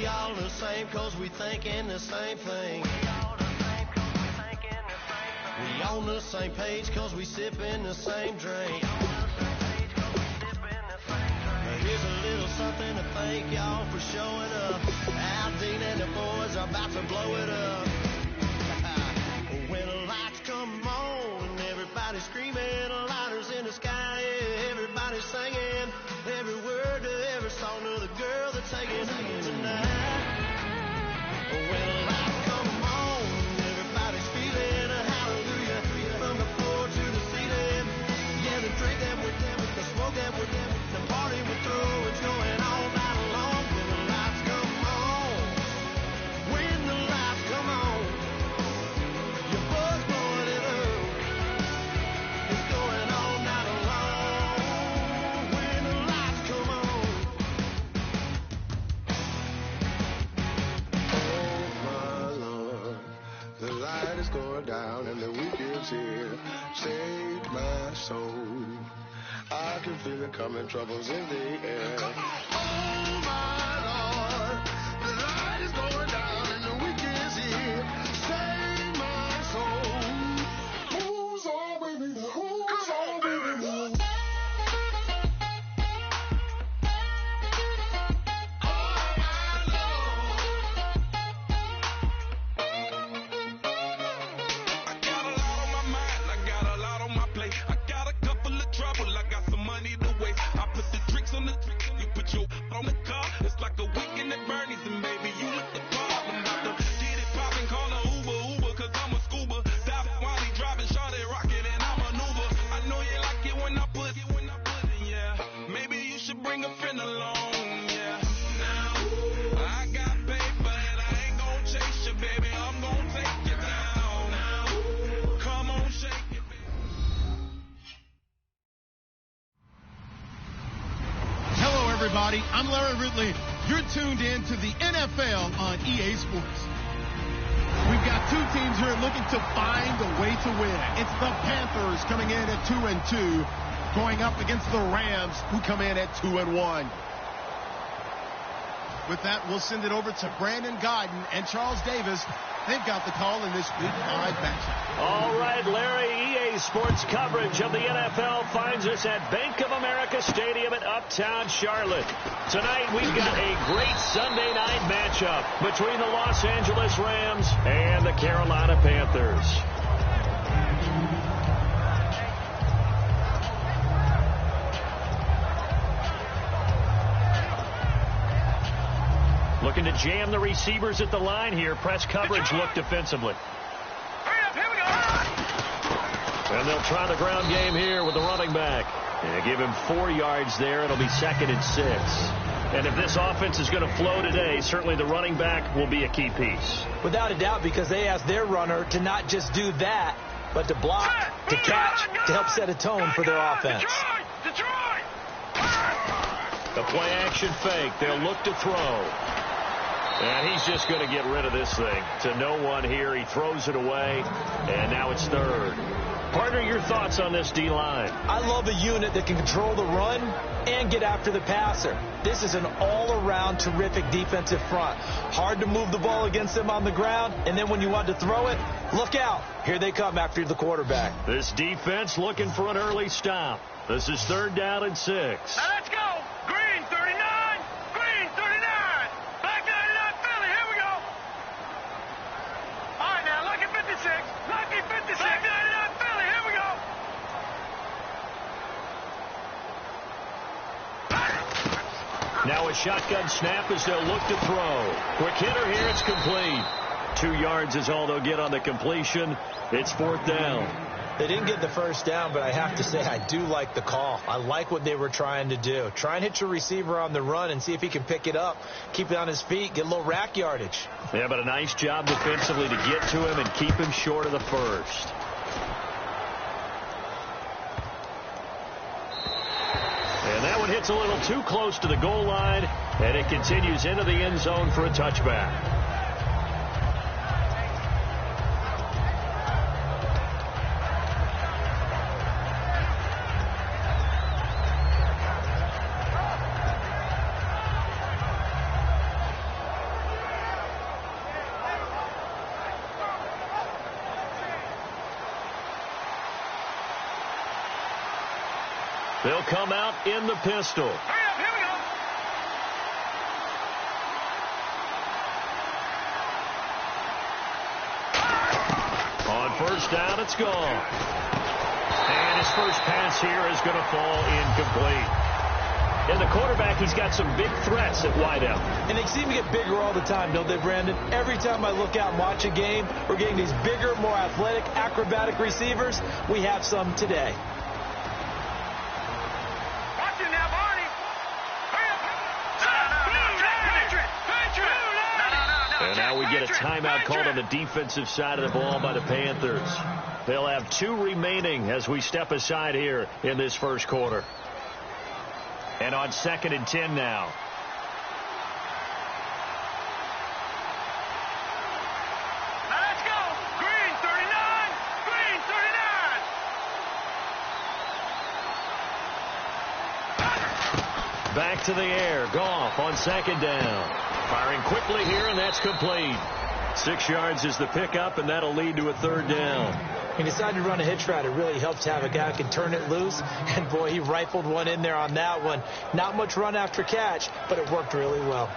all the same cause we thinking the same thing. We on the same page cause we sipping the same drink. But here's a little something to thank y'all for showing up. Al Dean and the boys are about to blow it up. When the lights come on and everybody's screaming, lighters in the sky, yeah, everybody's singing every word to every song of the girl they're taking home tonight. When the lights come on, everybody's feeling a hallelujah from the floor to the ceiling. Yeah, the drink that we're down with, the smoke that we're down with, the party we're through, it's going all night long. When the lights come on, when the lights come on, your buzz blowing it up, it's going all night long. When the lights come on. Oh my Lord, the light is going down and the weekend's here. Save my soul. I can feel it coming, troubles in the air. Oh my Lord, the light is going down and the weekend's here. Save my soul. Who's all with me? Who's all with me? I got a lot on my mind, I got a lot on my plate. I got a couple of trouble, I got some money to waste. I put the tricks on the tricks, you put your on the car. It's like a weekend at Bernie's, and baby, you look the problem. About to get it poppin', call a Uber, cause I'm a scuba. Stop while he driving, shawty rockin', and I maneuver. I know you like it when I put it, yeah. Maybe you should bring a friend along, yeah. Now, I got paper, and I ain't gon' chase you, baby, I'm gon' take you down. Now, come on, shake it, baby. Hello, everybody. I'm Larry Ridley. You're tuned in to the NFL on EA Sports. We've got two teams here looking to find a way to win. It's the Panthers coming in at 2-2, going up against the Rams, who come in at 2-1. With that, we'll send it over to Brandon Godden and Charles Davis. They've got the call in this Week 5 matchup. All right, Larry, EA Sports coverage of the NFL finds us at Bank of America Stadium in Uptown Charlotte. Tonight, we've got a great Sunday night matchup between the Los Angeles Rams and the Carolina Panthers. Looking to jam the receivers at the line here. Press coverage look defensively. And they'll try the ground game here with the running back. And give him 4 yards there. It'll be 2nd and 6. And if this offense is going to flow today, certainly the running back will be a key piece. Without a doubt, because they asked their runner to not just do that, but to block, to catch, to help set a tone for their offense. The play action fake. They'll look to throw. And he's just going to get rid of this thing to no one here. He throws it away, and now it's 3rd. Partner, your thoughts on this D-line? I love a unit that can control the run and get after the passer. This is an all-around terrific defensive front. Hard to move the ball against them on the ground, and then when you want to throw it, look out. Here they come after the quarterback. This defense looking for an early stop. This is 3rd down and 6. Now let's go. Green 39. Green 39. Black 99 Philly. Here we go. All right, now lucky 56. Lucky 56. Black 99 Philly. Here we go. Now a shotgun snap as they'll look to throw. Quick hitter here. It's complete. 2 yards is all they'll get on the completion. It's 4th down. They didn't get the first down, but I have to say I do like the call. I like what they were trying to do. Try and hit your receiver on the run and see if he can pick it up, keep it on his feet, get a little rack yardage. Yeah, but a nice job defensively to get to him and keep him short of the first. And that one hits a little too close to the goal line, and it continues into the end zone for a touchback. They'll come out in the pistol. Hurry up, here we go. On first down, it's gone. And his first pass here is going to fall incomplete. And the quarterback, he's got some big threats at wideout. And they seem to get bigger all the time, don't they, Brandon? Every time I look out and watch a game, we're getting these bigger, more athletic, acrobatic receivers. We have some today. Watch it now, Barney. Hurry up. And now we get a timeout called on the defensive side of the ball by the Panthers. They'll have 2 remaining as we step aside here in this first quarter. And on 2nd and 10 now. Now let's go. Green 39. Green 39. Back to the air. Goff on 2nd down. Firing quickly here, and that's complete. 6 yards is the pickup, and that'll lead to a 3rd down. He decided to run a hitch route. It really helps to have a guy who can turn it loose. And, boy, he rifled one in there on that one. Not much run after catch, but it worked really well.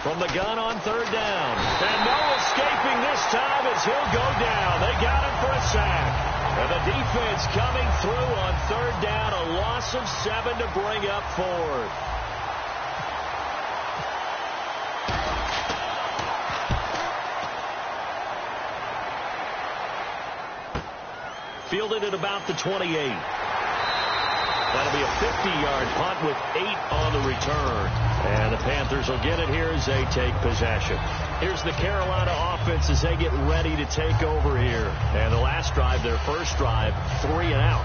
From the gun on 3rd down. And no escaping this time as he'll go down. They got him for a sack. And the defense coming through on 3rd down. A loss of 7 to bring up 4th. Fielded at about the 28. That'll be a 50-yard punt with 8 on the return. And the Panthers will get it here as they take possession. Here's the Carolina offense as they get ready to take over here. And the last drive, their first drive, 3 and out.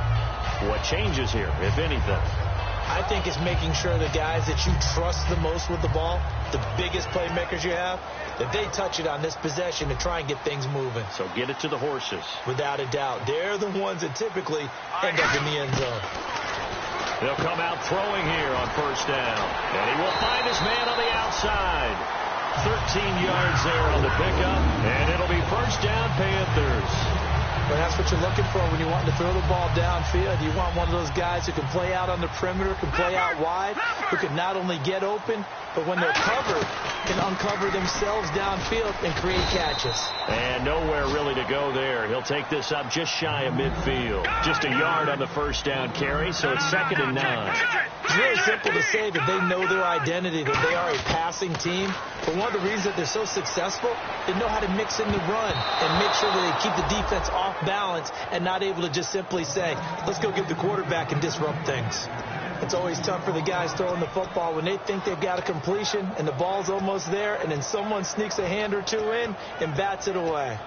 What changes here, if anything? I think it's making sure the guys that you trust the most with the ball, the biggest playmakers you have, that they touch it on this possession and try and get things moving. So get it to the horses. Without a doubt. They're the ones that typically end up in the end zone. They'll come out throwing here on first down. And he will find his man on the outside. 13 yards there on the pickup. And it'll be first down, Panthers. But that's what you're looking for when you're wanting to throw the ball downfield. You want one of those guys who can play out on the perimeter, can play out wide, who can not only get open, but when they're covered, can uncover themselves downfield and create catches. And nowhere really to go there. He'll take this up just shy of midfield. Just a yard on the first down carry, so it's 2nd and 9. It's really simple to say that they know their identity, that they are a passing team. But one of the reasons that they're so successful, they know how to mix in the run and make sure that they keep the defense off balance and not able to just simply say, let's go get the quarterback and disrupt things. It's always tough for the guys throwing the football when they think they've got a completion and the ball's almost there, and then someone sneaks a hand or two in and bats it away.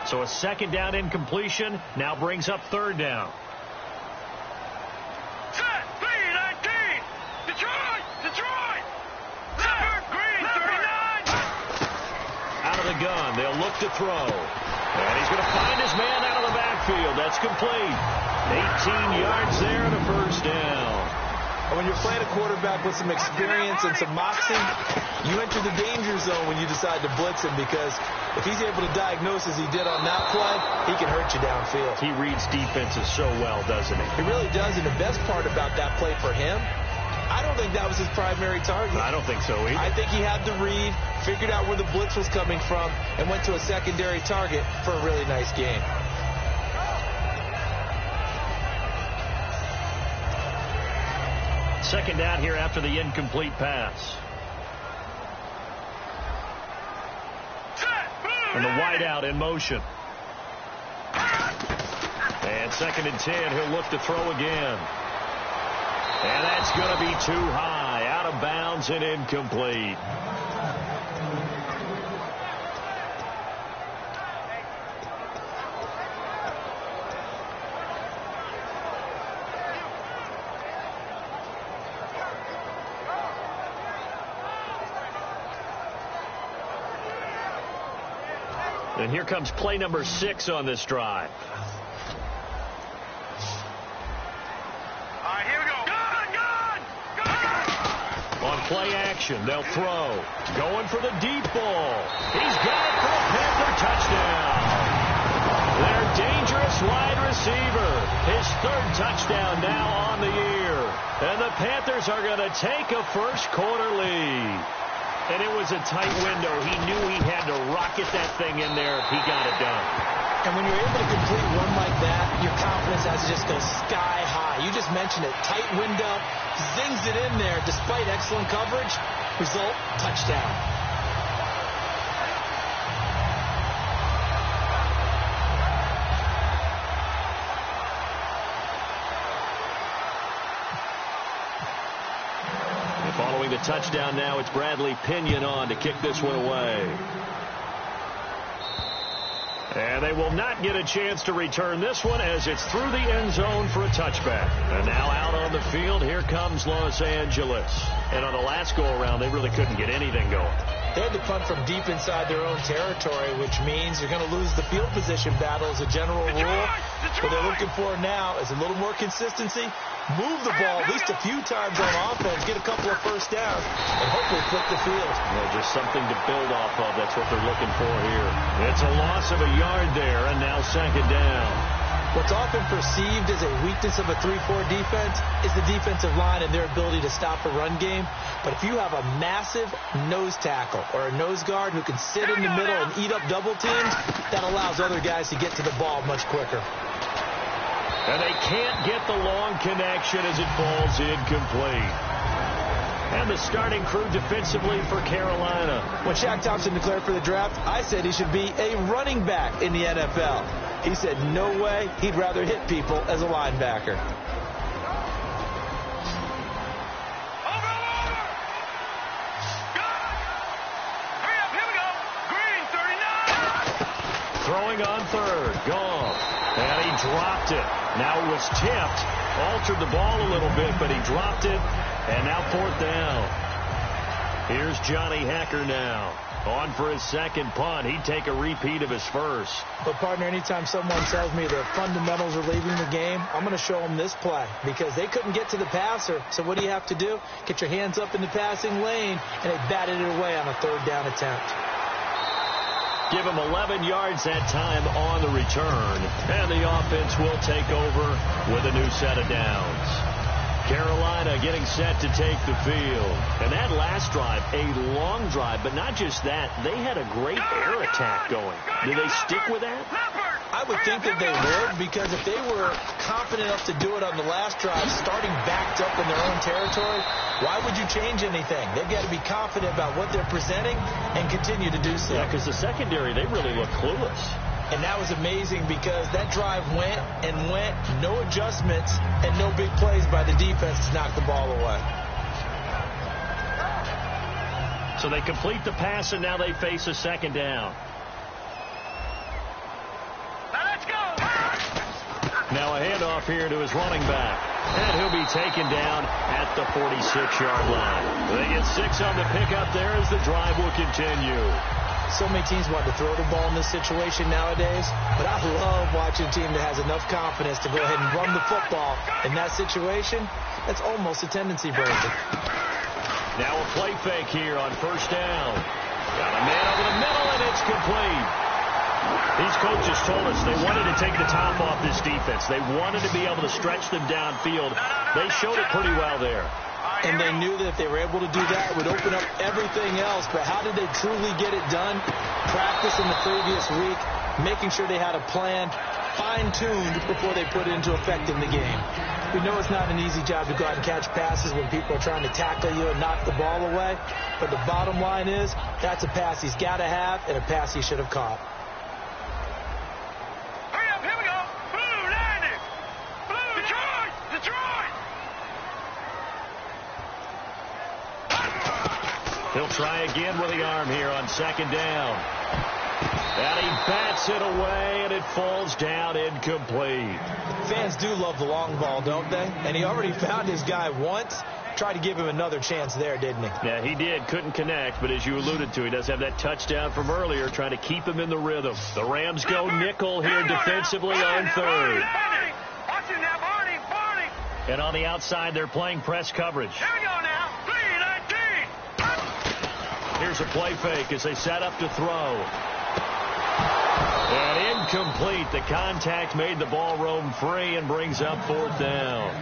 So a 2nd down incompletion now brings up 3rd down. Set, 3-19. Detroit! Green 39. Out of the gun, they'll look to throw. And he's going to find his man out of the backfield. That's complete. 18 yards there and a first down. And when you're playing a quarterback with some experience and some moxie, you enter the danger zone when you decide to blitz him, because if he's able to diagnose as he did on that play, he can hurt you downfield. He reads defenses so well, doesn't he? He really does, and the best part about that play for him, I don't think that was his primary target. I don't think so either. I think he had the read, figured out where the blitz was coming from, and went to a secondary target for a really nice game. Second down here after the incomplete pass. And the wideout in motion. And 2nd and 10, he'll look to throw again. And that's going to be too high, out of bounds and incomplete. And here comes play number 6 on this drive. All right, here we go. On play action, they'll throw. Going for the deep ball. He's got it for a Panther touchdown. Their dangerous wide receiver. His 3rd touchdown now on the year. And the Panthers are going to take a first quarter lead. And it was a tight window. He knew he had to rocket that thing in there if he got it done. And when you're able to complete one like that, your confidence has to just go sky high. You just mentioned it. Tight window, zings it in there despite excellent coverage. Result, touchdown. Following the touchdown now, it's Bradley Pinion on to kick this one away. And they will not get a chance to return this one as it's through the end zone for a touchback. And now out on the field, here comes Los Angeles. And on the last go-around, they really couldn't get anything going. They had to punt from deep inside their own territory, which means you're going to lose the field position battle as a general rule. What they're looking for now is a little more consistency, move the ball at least a few times on offense, get a couple of first downs, and hopefully flip the field. Yeah, just something to build off of. That's what they're looking for here. It's a loss of a yard there, and now 2nd down. What's often perceived as a weakness of a 3-4 defense is the defensive line and their ability to stop a run game. But if you have a massive nose tackle or a nose guard who can sit in the middle and eat up double teams, that allows other guys to get to the ball much quicker. And they can't get the long connection as it falls incomplete. And the starting crew defensively for Carolina. When Shaq Thompson declared for the draft, I said he should be a running back in the NFL. He said no way, he'd rather hit people as a linebacker. Throwing on 3rd, Goff. And he dropped it. Now it was tipped. Altered the ball a little bit, but he dropped it. And now 4th down. Here's Johnny Hacker now. On for his 2nd punt. He'd take a repeat of his 1st. But, partner, anytime someone tells me the fundamentals are leaving the game, I'm going to show them this play because they couldn't get to the passer. So what do you have to do? Get your hands up in the passing lane, and they batted it away on a 3rd down attempt. Give him 11 yards that time on the return. And the offense will take over with a new set of downs. Carolina getting set to take the field. And that last drive, a long drive, but not just that. They had a great air attack going. Do they stick with that? I would think that they would, because if they were confident enough to do it on the last drive, starting backed up in their own territory, why would you change anything? They've got to be confident about what they're presenting and continue to do so. Yeah, because the secondary, they really look clueless. And that was amazing because that drive went and went, no adjustments, and no big plays by the defense to knock the ball away. So they complete the pass, and now they face a 2nd down. Now a handoff here to his running back. And he'll be taken down at the 46-yard line. They get 6 on the pickup there as the drive will continue. So many teams want to throw the ball in this situation nowadays, but I love watching a team that has enough confidence to go ahead and run the football. In that situation, that's almost a tendency breaker. Now a play fake here on 1st down. Got a man over the middle, and it's complete. These coaches told us they wanted to take the top off this defense. They wanted to be able to stretch them downfield. They showed it pretty well there. And they knew that if they were able to do that, it would open up everything else. But how did they truly get it done? Practice in the previous week, making sure they had a plan, fine-tuned before they put it into effect in the game. We know it's not an easy job to go out and catch passes when people are trying to tackle you and knock the ball away. But the bottom line is, that's a pass he's got to have and a pass he should have caught. He'll try again with the arm here on 2nd down. And he bats it away, and it falls down incomplete. Fans do love the long ball, don't they? And he already found his guy once, tried to give him another chance there, didn't he? Yeah, he did. Couldn't connect, but as you alluded to, he does have that touchdown from earlier, trying to keep him in the rhythm. The Rams go nickel here defensively on third. And on the outside, they're playing press coverage. Here we go now. 3-19. Here's a play fake as they set up to throw. And incomplete. The contact made the ball roam free and brings up fourth down.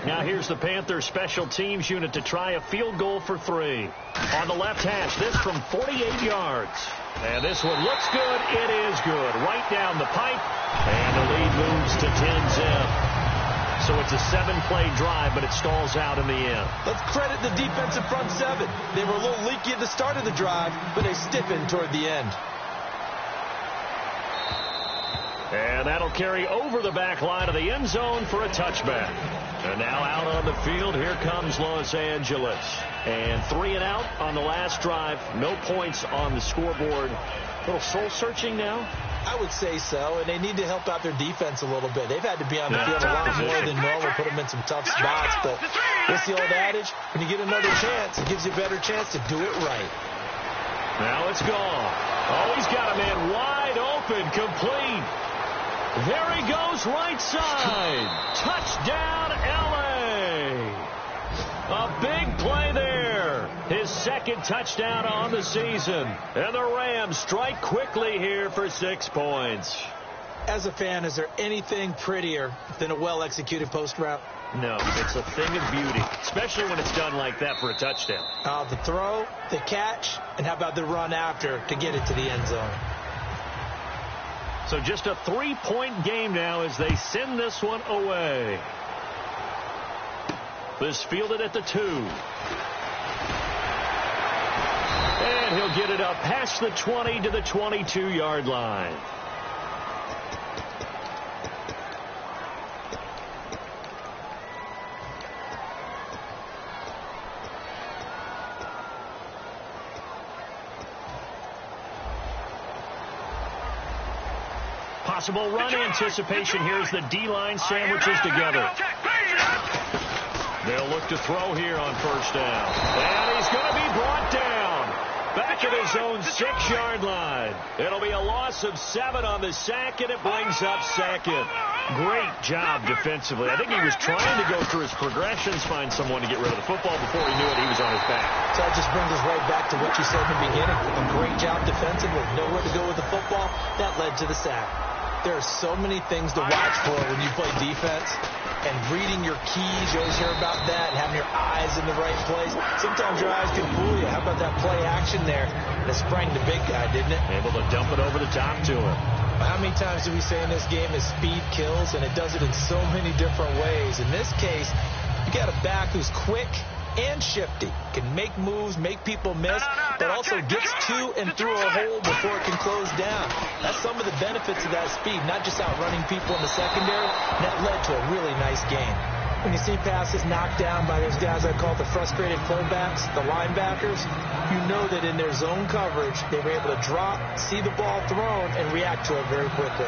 Now here's the Panthers special teams unit to try a field goal for 3. On the left hash, this from 48 yards. And this one looks good. It is good. Right down the pipe. And the lead moves to 10-zip. So it's a 7-play drive, but it stalls out in the end. Let's credit the defensive front 7. They were a little leaky at the start of the drive, but they stiffened toward the end. And that'll carry over the back line of the end zone for a touchback. And now out on the field, here comes Los Angeles. And 3 and out on the last drive. No points on the scoreboard. A little soul-searching now? I would say so, and they need to help out their defense a little bit. They've had to be on the field a lot more than normal, put them in some tough spots. But what's the old adage? When you get another chance, it gives you a better chance to do it right. Now it's gone. Oh, he's got a man wide open, complete. There he goes, right side. Touchdown, L.A. A big play there. His second touchdown on the season. And the Rams strike quickly here for 6 points. As a fan, is there anything prettier than a well-executed post route? No, it's a thing of beauty, especially when it's done like that for a touchdown. The throw, the catch, and how about the run after to get it to the end zone? So just a 3-point game now as they send this one away. This fielded at the 2. And he'll get it up past the 20 to the 22-yard line. Possible run anticipation. Here's the D-line sandwiches together. They'll look to throw here on first down. And he's going to be brought down. Back at his own 6-yard line. It'll be a loss of 7 on the sack, and it brings up second. Great job defensively. I think he was trying to go through his progressions, find someone to get rid of the football. Before he knew it, he was on his back. So that just brings us right back to what you said in the beginning. A great job defensively. Nowhere to go with the football. That led to the sack. There are so many things to watch for when you play defense. And reading your keys, you always hear about that, and having your eyes in the right place. Sometimes your eyes can fool you. How about that play action there? That sprang the big guy, didn't it? Able to dump it over the top to him. How many times do we say in this game that speed kills, and it does it in so many different ways? In this case, you got a back who's quick and shifty, can make moves, make people miss, but also gets to and through a hole before it can close down. That's some of the benefits of that speed, not just outrunning people in the secondary. That led to a really nice game. When you see passes knocked down by those guys I call the frustrated fullbacks, the linebackers, you know that in their zone coverage, they were able to drop, see the ball thrown, and react to it very quickly.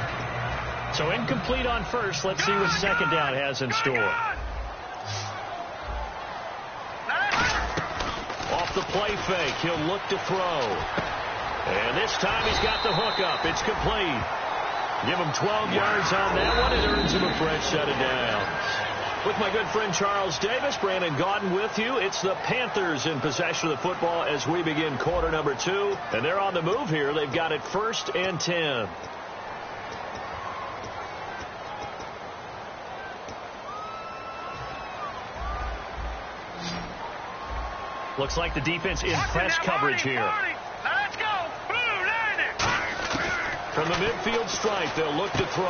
So incomplete on first. Let's see what second down has in store. Off the play fake, he'll look to throw. And this time he's got the hook up. It's complete. Give him 12 yards on that one. It earns him a fresh set of downs. With my good friend Charles Davis, Brandon Gaudin with you. It's the Panthers in possession of the football as we begin quarter number 2. And they're on the move here. They've got it 1st and 10. Looks like the defense in press coverage here. Let's go. From the midfield stripe, they'll look to throw.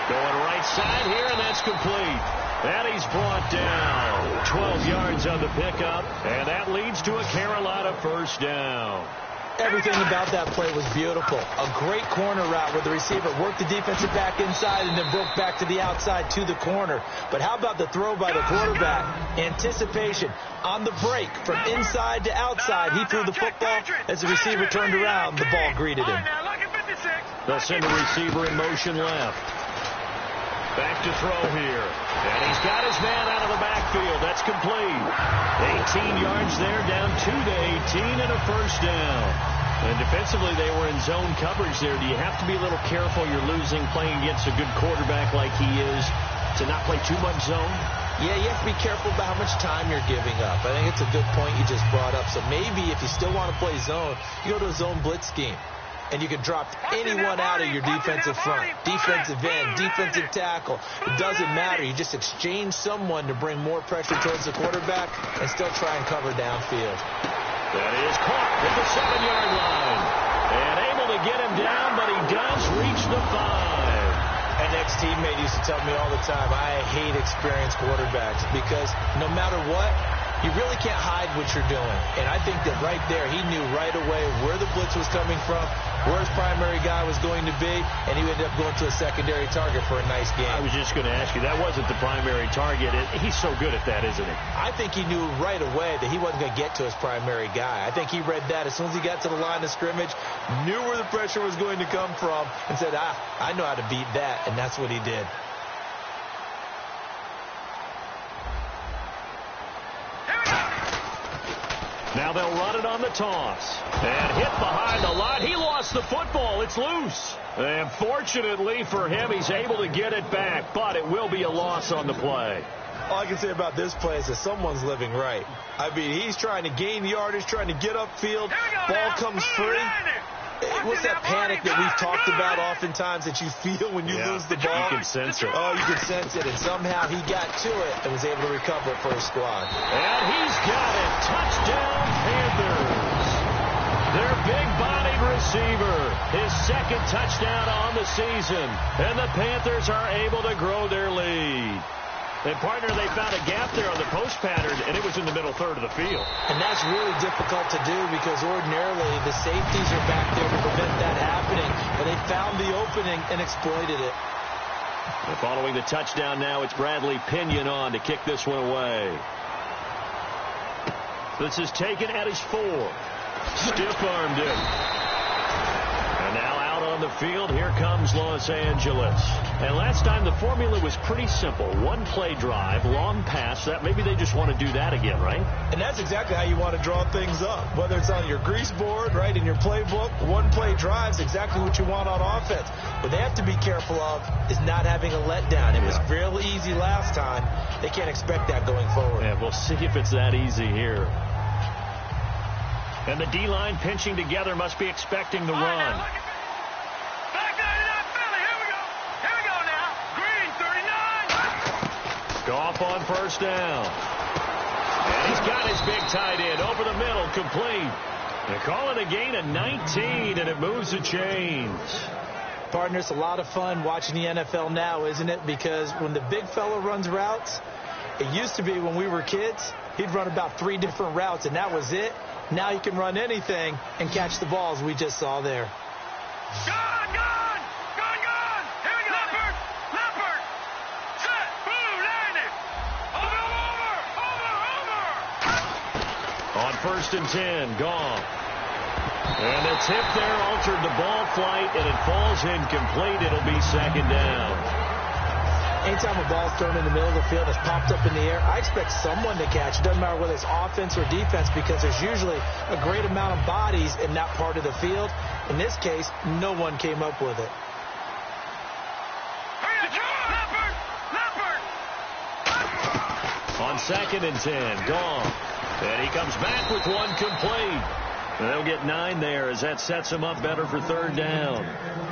Going right side here, and that's complete. And he's brought down. 12 yards on the pickup, and that leads to a Carolina first down. Everything about that play was beautiful. A great corner route where the receiver worked the defensive back inside and then broke back to the outside to the corner. But how about the throw by the quarterback? Anticipation on the break from inside to outside. He threw the football. As the receiver turned around, the ball greeted him. They'll send the receiver in motion left. Back to throw here. And he's got his man out of the backfield. That's complete. 18 yards there, down 2 to 18 and a first down. And defensively, they were in zone coverage there. Do you have to be a little careful? You're losing playing against a good quarterback like he is to not play too much zone? Yeah, you have to be careful about how much time you're giving up. I think it's a good point you just brought up. So maybe if you still want to play zone, you go to a zone blitz scheme. And you can drop anyone out of your defensive front, defensive end, defensive tackle. It doesn't matter. You just exchange someone to bring more pressure towards the quarterback and still try and cover downfield. That is caught at the 7-yard line. And able to get him down, but he does reach the 5. An ex-teammate used to tell me all the time, I hate experienced quarterbacks because no matter what, you really can't hide what you're doing. And I think that right there, he knew right away where the blitz was coming from, where his primary guy was going to be, and he ended up going to a secondary target for a nice game. I was just going to ask you, that wasn't the primary target. He's so good at that, isn't he? I think he knew right away that he wasn't going to get to his primary guy. I think he read that as soon as he got to the line of scrimmage, knew where the pressure was going to come from, and said, I know how to beat that, and that's what he did. Now they'll run it on the toss. And hit behind the line. He lost the football. It's loose. And fortunately for him, he's able to get it back. But it will be a loss on the play. All I can say about this play is that someone's living right. I mean, he's trying to gain yardage, trying to get upfield. Ball comes free. What's that panic that we've talked about oftentimes that you feel when you lose the ball? You can sense it. Oh, you can sense it. And somehow he got to it and was able to recover it for his squad. And he's got it. Touchdown, Panthers. Their big-bodied receiver. His second touchdown on the season. And the Panthers are able to grow their lead. And, partner, they found a gap there on the post pattern, and it was in the middle third of the field. And that's really difficult to do because ordinarily the safeties are back there to prevent that happening. But they found the opening and exploited it. And following the touchdown now, it's Bradley Pinion on to kick this one away. This is taken at his 4. Stiff-armed him. And now out on the field, here comes Los Angeles. And last time the formula was pretty simple. One-play drive, long pass. That maybe they just want to do that again, right? And that's exactly how you want to draw things up. Whether it's on your grease board, right, in your playbook, one-play drive's exactly what you want on offense. What they have to be careful of is not having a letdown. It was real easy last time. They can't expect that going forward. Yeah, we'll see if it's that easy here. And the D-line pinching together must be expecting the run. Goff on first down. And he's got his big tight end over the middle, complete. They call it a gain of 19, and it moves the chains. Partner, it's a lot of fun watching the NFL now, isn't it? Because when the big fella runs routes, it used to be when we were kids, he'd run about 3 different routes, and that was it. Now you can run anything and catch the balls we just saw there. Gone! Here we go! Leopard! Set! Blue, landed! Over! On first and 10, gone. And the tip there altered the ball flight, and it falls incomplete. It'll be second down. Anytime a ball's thrown in the middle of the field that's popped up in the air, I expect someone to catch. It doesn't matter whether it's offense or defense because there's usually a great amount of bodies in that part of the field. In this case, no one came up with it. On second and 10, gone. And he comes back with one complete. And they'll get 9 there as that sets him up better for third down.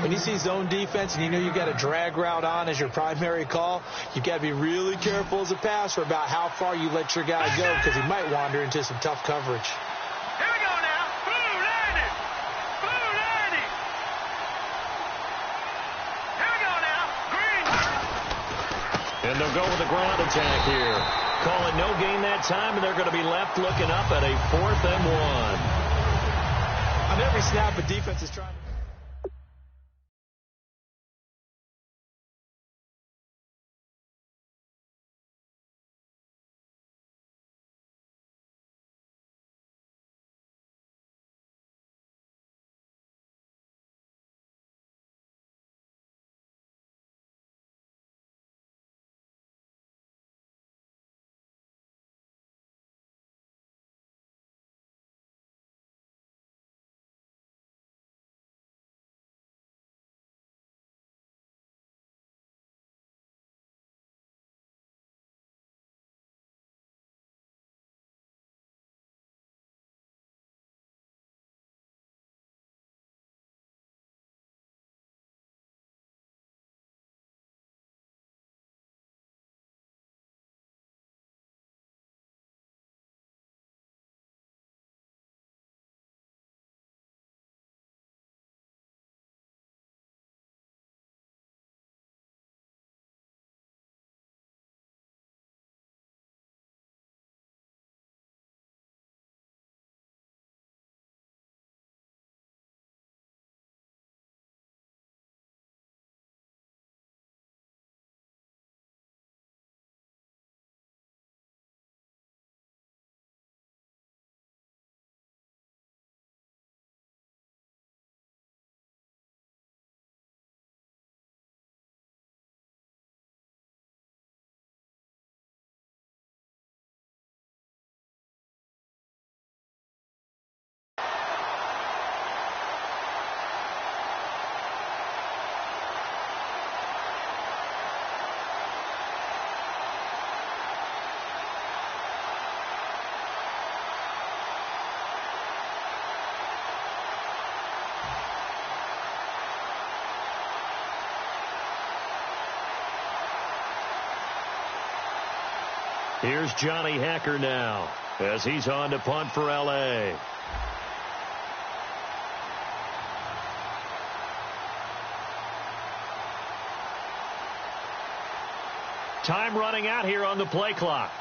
When you see zone defense and you know you got a drag route on as your primary call, you've got to be really careful as a passer about how far you let your guy go because he might wander into some tough coverage. Here we go now. Blue, landed! Here we go now. Green! And they'll go with a ground attack here. Calling no gain that time, and they're going to be left looking up at a 4th and 1. On every snap, a defense is trying to Here's Johnny Hacker now as he's on to punt for L.A. Time running out here on the play clock.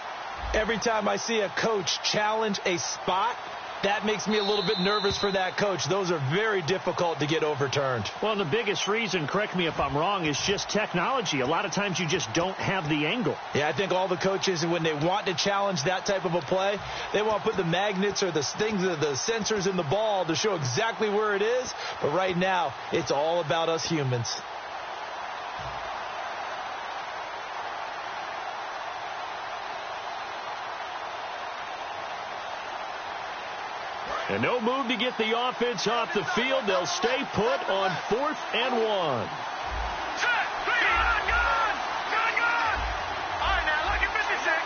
Every time I see a coach challenge a spot, that makes me a little bit nervous for that coach. Those are very difficult to get overturned. Well, the biggest reason, correct me if I'm wrong, is just technology. A lot of times you just don't have the angle. Yeah, I think all the coaches, when they want to challenge that type of a play, they want to put the magnets or the things, the sensors in the ball to show exactly where it is. But right now, it's all about us humans. And no move to get the offense off the field. They'll stay put on 4th and 1. Set, three, gun! All right, now, lucky 56.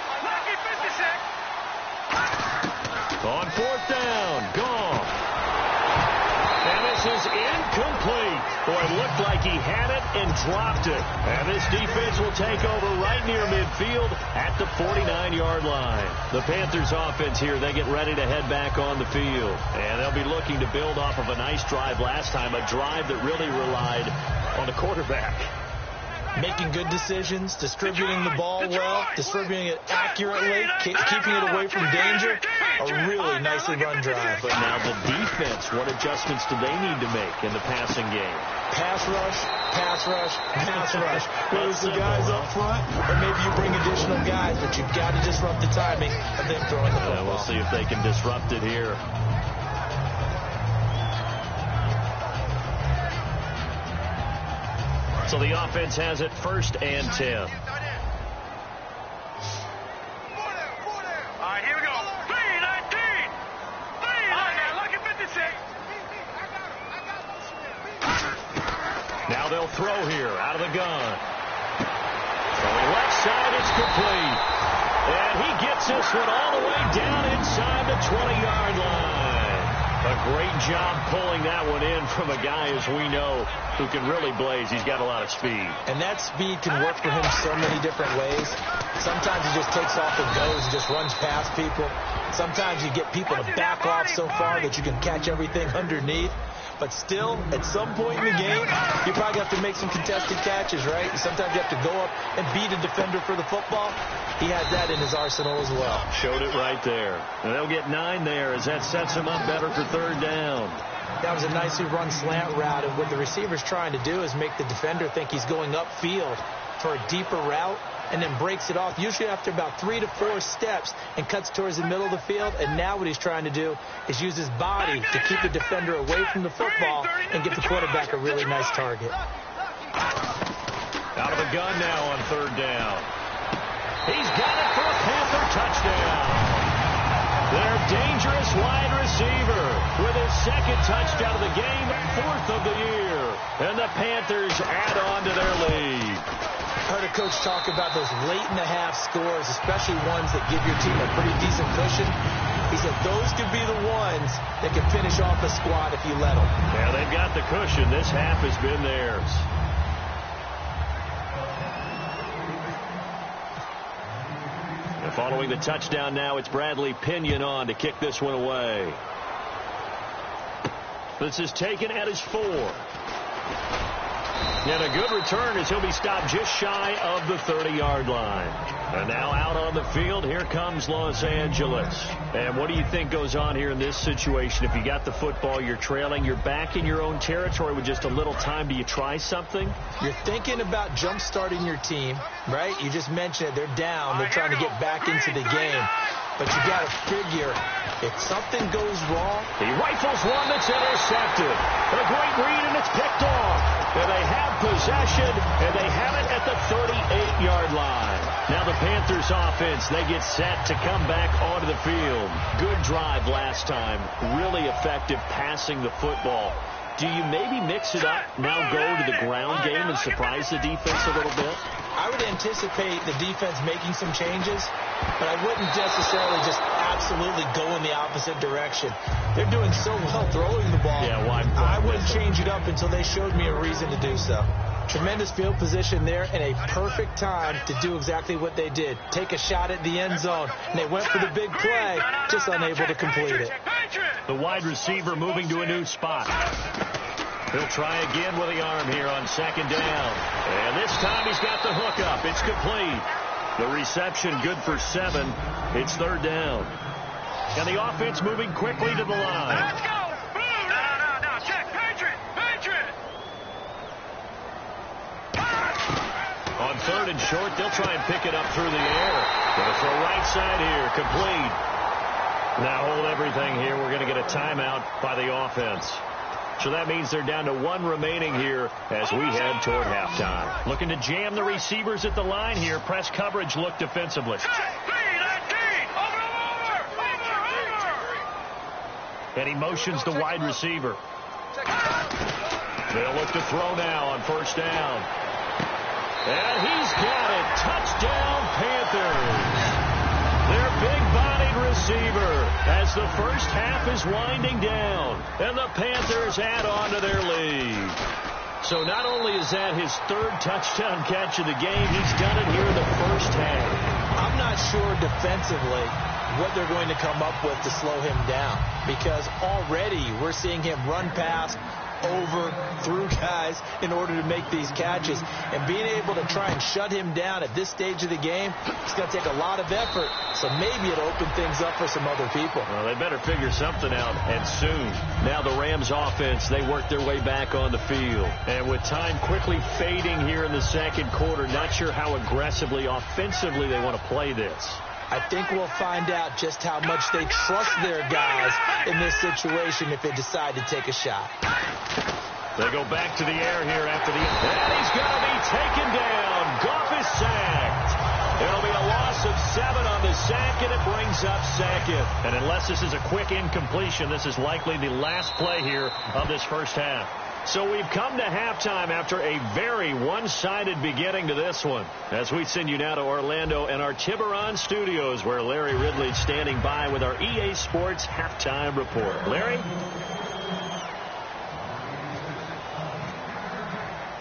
On 4th down, gone. And this is incomplete. Boy, it looked like he had it and dropped it. And this defense will take over right near midfield at the 49-yard line. The Panthers offense here, they get ready to head back on the field. And they'll be looking to build off of a nice drive last time, a drive that really relied on the quarterback. Making good decisions, distributing the ball well, distributing it accurately, keeping it away from danger. A really nicely run drive. But now the defense, what adjustments do they need to make in the passing game? Pass rush, pass rush, pass rush. Whether it's the guys up front, or maybe you bring additional guys, but you've got to disrupt the timing of them throwing the football. We'll see if they can disrupt it here. So the offense has it 1st and 10. All right, here we go. 3-19. All right, now, lucky 56. Now they'll throw here out of the gun. From the left side, it's complete. And he gets this one all the way down inside the 20-yard line. A great job pulling that one in from a guy, as we know, who can really blaze. He's got a lot of speed. And that speed can work for him so many different ways. Sometimes he just takes off and goes and just runs past people. Sometimes you get people to back off so far that you can catch everything underneath. But still, at some point in the game, you probably have to make some contested catches, right? Sometimes you have to go up and beat a defender for the football. He has that in his arsenal as well. Showed it right there. And they'll get 9 there as that sets him up better for 3rd down. That was a nicely run slant route, and what the receiver's trying to do is make the defender think he's going upfield for a deeper route, and then breaks it off, usually after about 3 to 4 steps, and cuts towards the middle of the field. And now what he's trying to do is use his body to keep the defender away from the football and get the quarterback a really nice target. Out of the gun now on 3rd down. He's got it for a Panther touchdown. Their dangerous wide receiver with his 2nd touchdown of the game, 4th of the year. And the Panthers add on to their lead. I heard a coach talk about those late-in-the-half scores, especially ones that give your team a pretty decent cushion. He said those could be the ones that can finish off a squad if you let them. Yeah, they've got the cushion. This half has been theirs. And following the touchdown now, it's Bradley Pinion on to kick this one away. This is taken at his 4. And a good return as he'll be stopped just shy of the 30-yard line. And now out on the field, here comes Los Angeles. And what do you think goes on here in this situation? If you got the football, you're trailing, you're back in your own territory with just a little time. Do you try something? You're thinking about jump-starting your team, right? You just mentioned it. They're down. They're trying to get back into the game. But you got to figure, if something goes wrong. He rifles one that's intercepted. A great read, and it's picked off. And they have possession, and they have it at the 38-yard line. Now the Panthers offense, they get set to come back onto the field. Good drive last time. Really effective passing the football. Do you maybe mix it up, now go to the ground game and surprise the defense a little bit? I would anticipate the defense making some changes, but I wouldn't necessarily just absolutely go in the opposite direction. They're doing so well throwing the ball. Yeah, well, I wouldn't change it up until they showed me a reason to do so. Tremendous field position there and a perfect time to do exactly what they did. Take a shot at the end zone, and they went for the big play, just unable to complete it. The wide receiver moving to a new spot. He'll try again with the arm here on second down. And this time he's got the hook up. It's complete. The reception good for 7. It's third down. And the offense moving quickly to the line. Let's go! No, check. Patriot! On third and short, they'll try and pick it up through the air. Going to throw right side here. Complete. Now hold everything here. We're going to get a timeout by the offense. So that means they're down to 1 remaining here as we head toward halftime. Looking to jam the receivers at the line here. Press coverage look defensively. And he motions the wide receiver. They'll look to throw now on first down. And he's got it. Touchdown, Panthers. Their big-bodied receiver as the first half is winding down. And the Panthers add on to their lead. So not only is that his 3rd touchdown catch of the game, he's done it here in the first half. I'm not sure defensively what they're going to come up with to slow him down, because already we're seeing him run past, over, through guys in order to make these catches. And being able to try and shut him down at this stage of the game, it's going to take a lot of effort. So maybe it'll open things up for some other people. Well, they better figure something out, and soon. Now the Rams offense, they work their way back on the field. And with time quickly fading here in the second quarter, not sure how aggressively, offensively they want to play this. I think we'll find out just how much they trust their guys in this situation if they decide to take a shot. They go back to the air here after the... And he's going to be taken down. Goff is sacked. It'll be a loss of 7 on the sack, and it brings up second. And unless this is a quick incompletion, this is likely the last play here of this first half. So we've come to halftime after a very one-sided beginning to this one. As we send you now to Orlando and our Tiburon studios, where Larry Ridley's standing by with our EA Sports halftime report. Larry?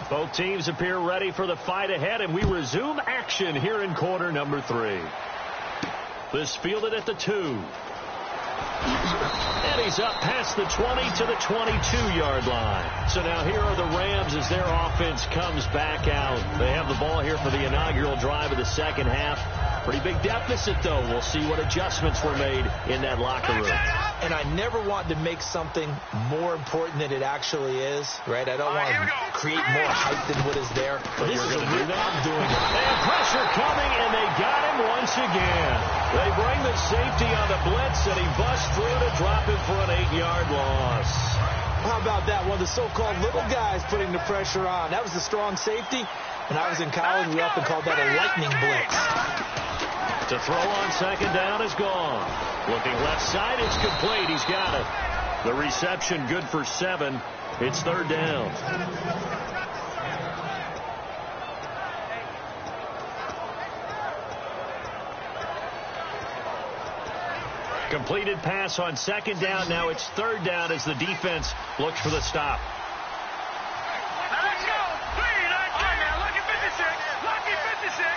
Both teams appear ready for the fight ahead, and we resume action here in quarter number 3. This fielded at the 2. And he's up past the 20 to the 22-yard line. So now here are the Rams as their offense comes back out. They have the ball here for the inaugural drive of the second half. Pretty big deficit, though. We'll see what adjustments were made in that locker room. And I never want to make something more important than it actually is, right? I don't want to create more hype than what is there. But this is a real, I'm doing it. And pressure coming, and they got him once again. They bring the safety on the blitz, and he busts through to drop him for an 8-yard loss. How about that? One of the so-called little guys putting the pressure on. That was the strong safety. When I was in college, we often called that a lightning blitz. To throw on second down is gone. Looking left side, it's complete. He's got it. The reception good for 7. It's third down. Completed pass on second down. Now it's third down as the defense looks for the stop. Let's go! Lucky 56! Lucky 56!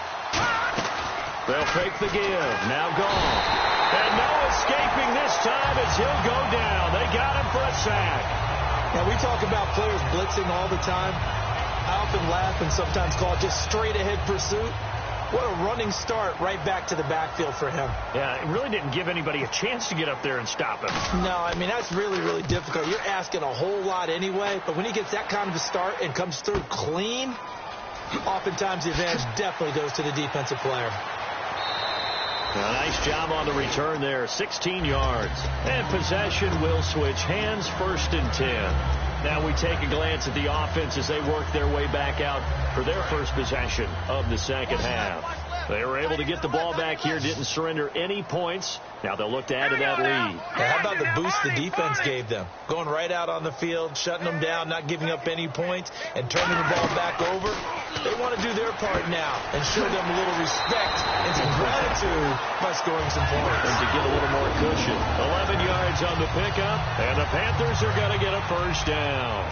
They'll fake the give. Now gone. And no escaping this time as he'll go down. They got him for a sack. Now, we talk about players blitzing all the time. I often laugh and sometimes call it just straight-ahead pursuit. What a running start right back to the backfield for him. Yeah, it really didn't give anybody a chance to get up there and stop him. No, I mean, that's really, really difficult. You're asking a whole lot anyway, but when he gets that kind of a start and comes through clean, oftentimes the advantage definitely goes to the defensive player. A nice job on the return there, 16 yards. And possession will switch hands, first and 10. Now we take a glance at the offense as they work their way back out for their first possession of the second half. They were able to get the ball back here, didn't surrender any points. Now they'll look to add to that lead. Now, how about the boost the defense gave them? Going right out on the field, shutting them down, not giving up any points, and turning the ball back over. They want to do their part now and show them a little respect and some gratitude by scoring some points. And to get a little more cushion. 11 yards on the pickup, and the Panthers are going to get a first down.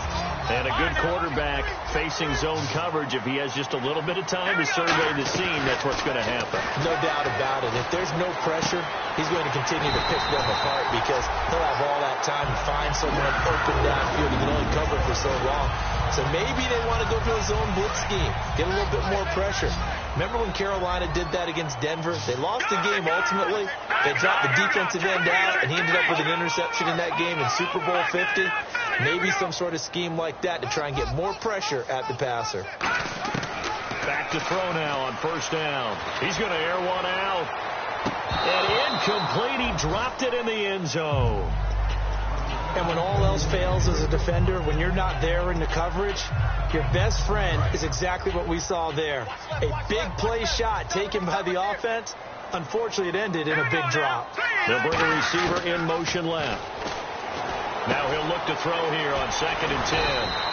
And a good quarterback facing zone coverage, if he has just a little bit of time to survey the scene, that's what's going to happen. No doubt about it. If there's no pressure, he's going to continue to pick them apart because he'll have all that time to find someone open downfield. He can only cover for so long. So maybe they want to go to a zone blitz scheme, get a little bit more pressure. Remember when Carolina did that against Denver? They lost the game ultimately. They dropped the defensive end out, and he ended up with an interception in that game in Super Bowl 50. Maybe some sort of scheme like that to try and get more pressure at the passer. Back to throw now on first down. He's going to air one out. And incomplete. He dropped it in the end zone. And when all else fails as a defender, when you're not there in the coverage, your best friend is exactly what we saw there. A big play shot taken by the offense. Unfortunately, it ended in a big drop. They'll bring a receiver in motion left. Now he'll look to throw here on 2nd and 10.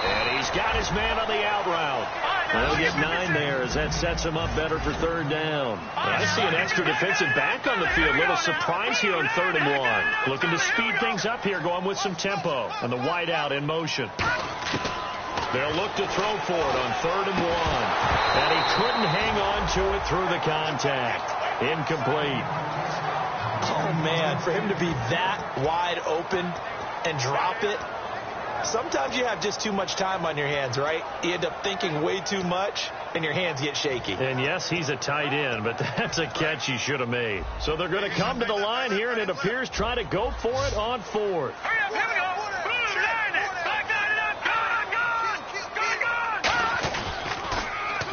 And he's got his man on the out route. They'll get 9 there as that sets him up better for 3rd down. I see an extra defensive back on the field. Little surprise here on 3rd and 1. Looking to speed things up here, going with some tempo. And the wide out in motion. They'll look to throw for it on 3rd and 1. And he couldn't hang on to it through the contact. Incomplete. Oh, man, for him to be that wide open and drop it. Sometimes you have just too much time on your hands, right? You end up thinking way too much, and your hands get shaky. And yes, he's a tight end, but that's a catch he should have made. So they're going to come to the line here, and it appears trying to go for it on 4th. Hurry up, here we go. Blue line it. Back line it up. Gone.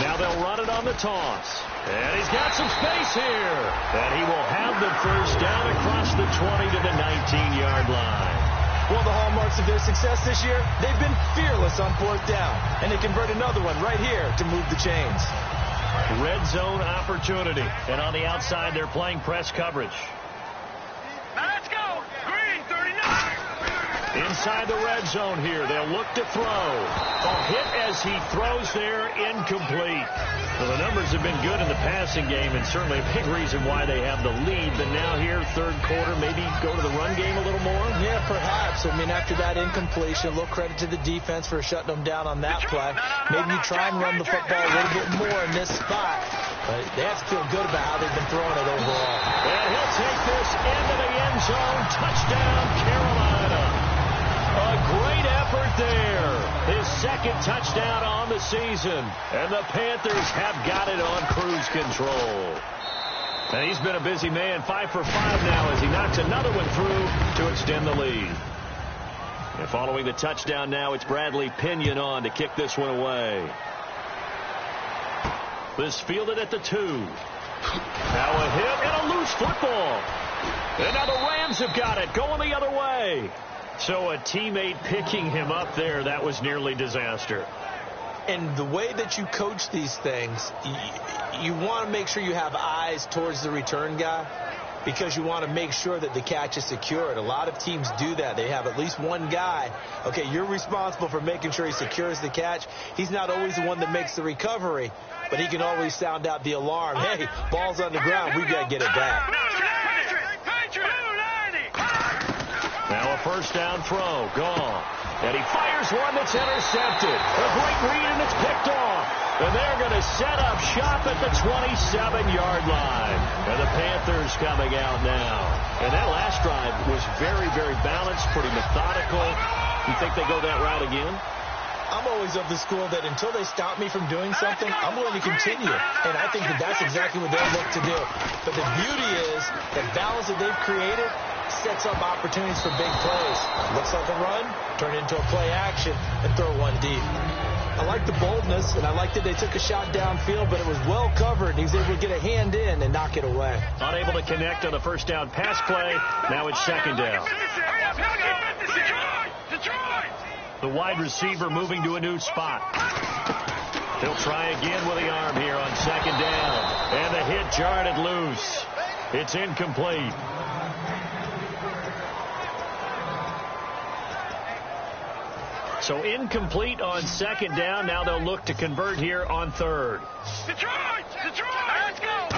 Now they'll run it on the toss. And he's got some space here. And he will have the first down across the 20 to the 19-yard line. One of the hallmarks of their success this year, they've been fearless on 4th down. And they convert another one right here to move the chains. Red zone opportunity. And on the outside, they're playing press coverage. Now let's go. Green 39. Inside the red zone here, they'll look to throw. A hit as he throws there, incomplete. Well, the numbers have been good in the passing game, and certainly a big reason why they have the lead. But now here, 3rd quarter, maybe go to the run game a little more? Yeah, perhaps. I mean, after that incompletion, a little credit to the defense for shutting them down on that play. Maybe you try and run the football a little bit more in this spot. But they have to feel good about how they've been throwing it overall. And he'll take this into the end zone. Touchdown, Carolina. A great effort there. His 2nd touchdown on the season. And the Panthers have got it on cruise control. And he's been a busy man. 5 for 5 now as he knocks another one through to extend the lead. And following the touchdown now, it's Bradley Pinion on to kick this one away. This fielded at the 2. Now a hit and a loose football. And now the Rams have got it, going the other way. So a teammate picking him up there, that was nearly disaster. And the way that you coach these things, you want to make sure you have eyes towards the return guy because you want to make sure that the catch is secured. A lot of teams do that. They have at least one guy. Okay, you're responsible for making sure he secures the catch. He's not always the one that makes the recovery, but he can always sound out the alarm. Hey, ball's on the ground. We've got to get it back. Now a first down throw, gone. And he fires one that's intercepted. A great read, and it's picked off. And they're going to set up shop at the 27-yard line. And the Panthers coming out now. And that last drive was very, very balanced, pretty methodical. You think they go that route again? I'm always of the school that until they stop me from doing something, I'm going to continue. And I think that that's exactly what they'll look to do. But the beauty is the balance that they've created sets up opportunities for big plays. Looks like a run, turn it into a play action, and throw one deep. I like the boldness, and I like that they took a shot downfield, but it was well covered. He was able to get a hand in and knock it away. Unable to connect on the first down pass play. Now it's 2nd down. The wide receiver moving to a new spot. He'll try again with the arm here on 2nd down. And the hit jarred it loose. It's incomplete. So incomplete on second down. Now they'll look to convert here on third. Detroit! Let's go!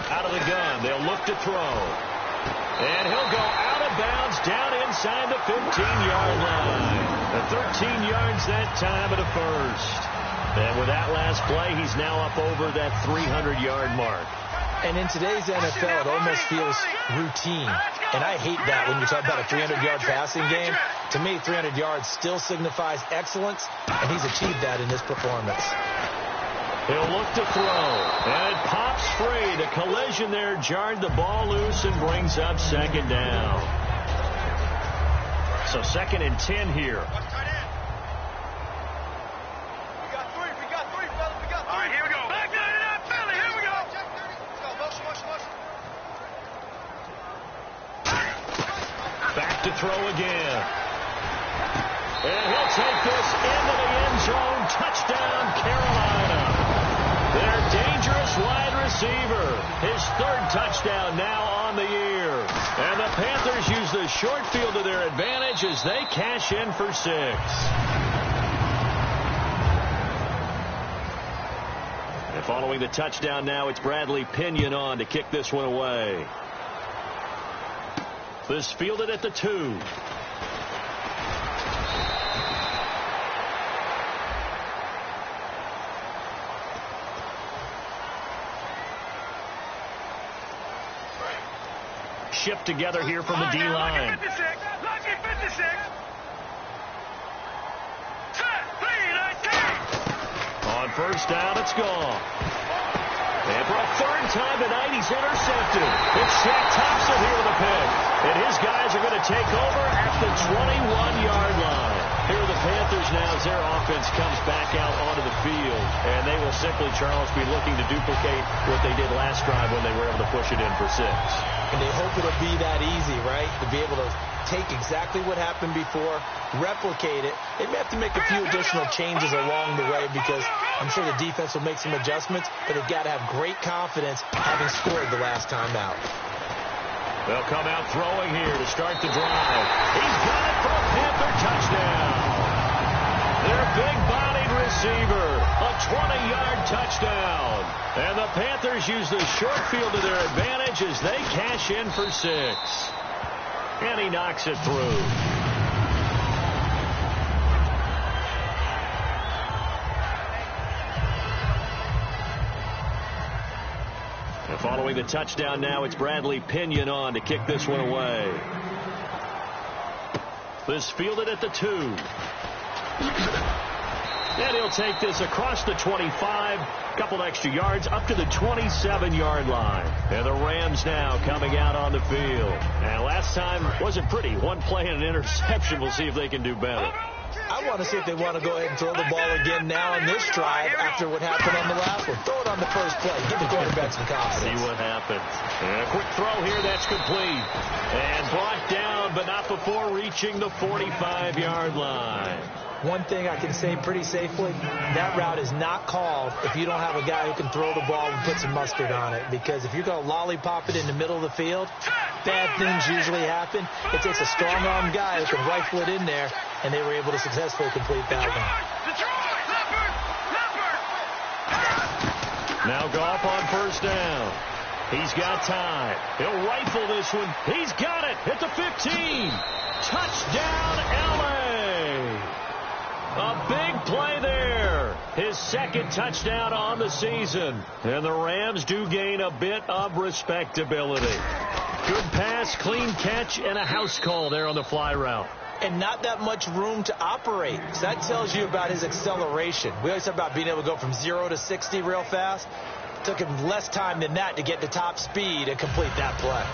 Out of the gun. They'll look to throw. And he'll go out of bounds down inside the 15-yard line. The 13 yards that time at a first. And with that last play, he's now up over that 300-yard mark. And in today's NFL, it almost feels routine. And I hate that when you talk about a 300-yard passing game. To me, 300 yards still signifies excellence, and he's achieved that in this performance. He'll look to throw, and it pops free. The collision there jarred the ball loose and brings up second down. So 2nd and 10 here. Back to throw again. And he'll take this into the end zone. Touchdown, Carolina. Their dangerous wide receiver. His 3rd touchdown now on the year. And the Panthers use the short field to their advantage as they cash in for 6. And following the touchdown now, it's Bradley Pinion on to kick this one away. This fielded at the 2. Shipped together here from the D-line. Lucky 56. On first down, it's gone. And for a 3rd time tonight, he's intercepted. It's Shaq Thompson here with a pick. And his guys are going to take over at the 21-yard line. Here are the Panthers now as their offense comes back out onto the field. And they will simply, Charles, be looking to duplicate what they did last drive when they were able to push it in for 6. And they hope it'll be that easy, right? To be able to take exactly what happened before, replicate it. They may have to make a few additional changes along the way because I'm sure the defense will make some adjustments, but they've got to have great confidence having scored the last time out. They'll come out throwing here to start the drive. He's got it for a Panther touchdown. Their big-bodied receiver, a 20-yard touchdown. And the Panthers use the short field to their advantage as they cash in for 6. And he knocks it through. And following the touchdown now, it's Bradley Pinion on to kick this one away. This fielded at the 2. And he'll take this across the 25, a couple extra yards, up to the 27-yard line. And the Rams now coming out on the field. And last time wasn't pretty. One play and an interception. We'll see if they can do better. I want to see if they want to go ahead and throw the ball again now in this drive after what happened on the last one. Throw it on the first play. Give the quarterback some confidence. See what happens. And a quick throw here. That's complete. And brought down, but not before reaching the 45-yard line. One thing I can say pretty safely, that route is not called if you don't have a guy who can throw the ball and put some mustard on it. Because if you're going to lollipop it in the middle of the field, bad things usually happen. It takes a strong-arm guy who can rifle it in there, and they were able to successfully complete that one. Now Goff on first down. He's got time. He'll rifle this one. He's got it at the 15. Touchdown, L.A. A big play there. His 2nd touchdown on the season. And the Rams do gain a bit of respectability. Good pass, clean catch, and a house call there on the fly route. And not that much room to operate. So that tells you about his acceleration. We always talk about being able to go from 0 to 60 real fast. It took him less time than that to get to top speed and complete that play.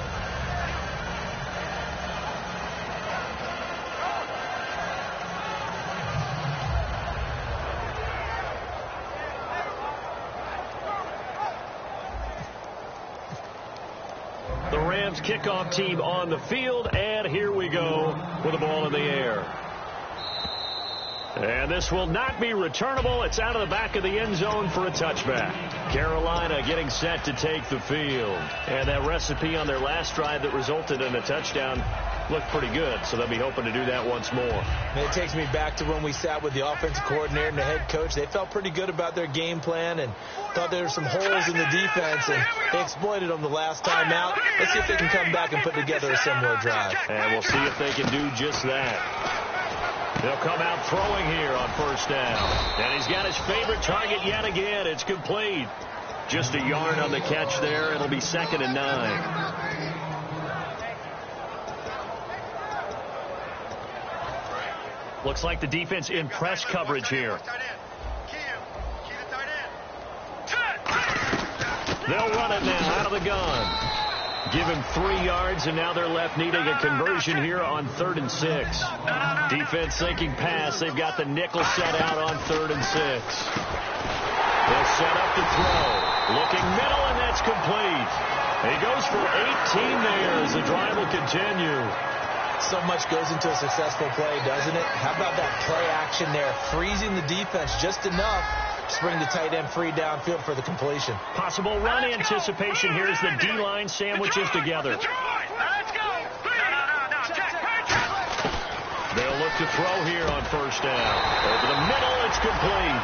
The Rams kickoff team on the field, and here we go with the ball in the air. And this will not be returnable. It's out of the back of the end zone for a touchback. Carolina getting set to take the field. And that recipe on their last drive that resulted in a touchdown looked pretty good, so they'll be hoping to do that once more. And it takes me back to when we sat with the offensive coordinator and the head coach. They felt pretty good about their game plan and thought there were some holes in the defense, and they exploited them the last time out. Let's see if they can come back and put together a similar drive. And we'll see if they can do just that. They'll come out throwing here on first down. And he's got his favorite target yet again. It's complete. Just a yard on the catch there. It'll be 2nd and 9. Looks like the defense in press coverage here. They'll run it now out of the gun. Give him 3 yards, and now they're left needing a conversion here on 3rd and 6. Defense thinking pass. They've got the nickel set out on 3rd and 6. They'll set up to throw. Looking middle, and that's complete. He goes for 18 there as the drive will continue. So much goes into a successful play, doesn't it? How about that play action there? Freezing the defense just enough to bring the tight end free downfield for the completion. Possible run anticipation here as the D-line sandwiches together. They'll look to throw here on first down. Over the middle, it's complete.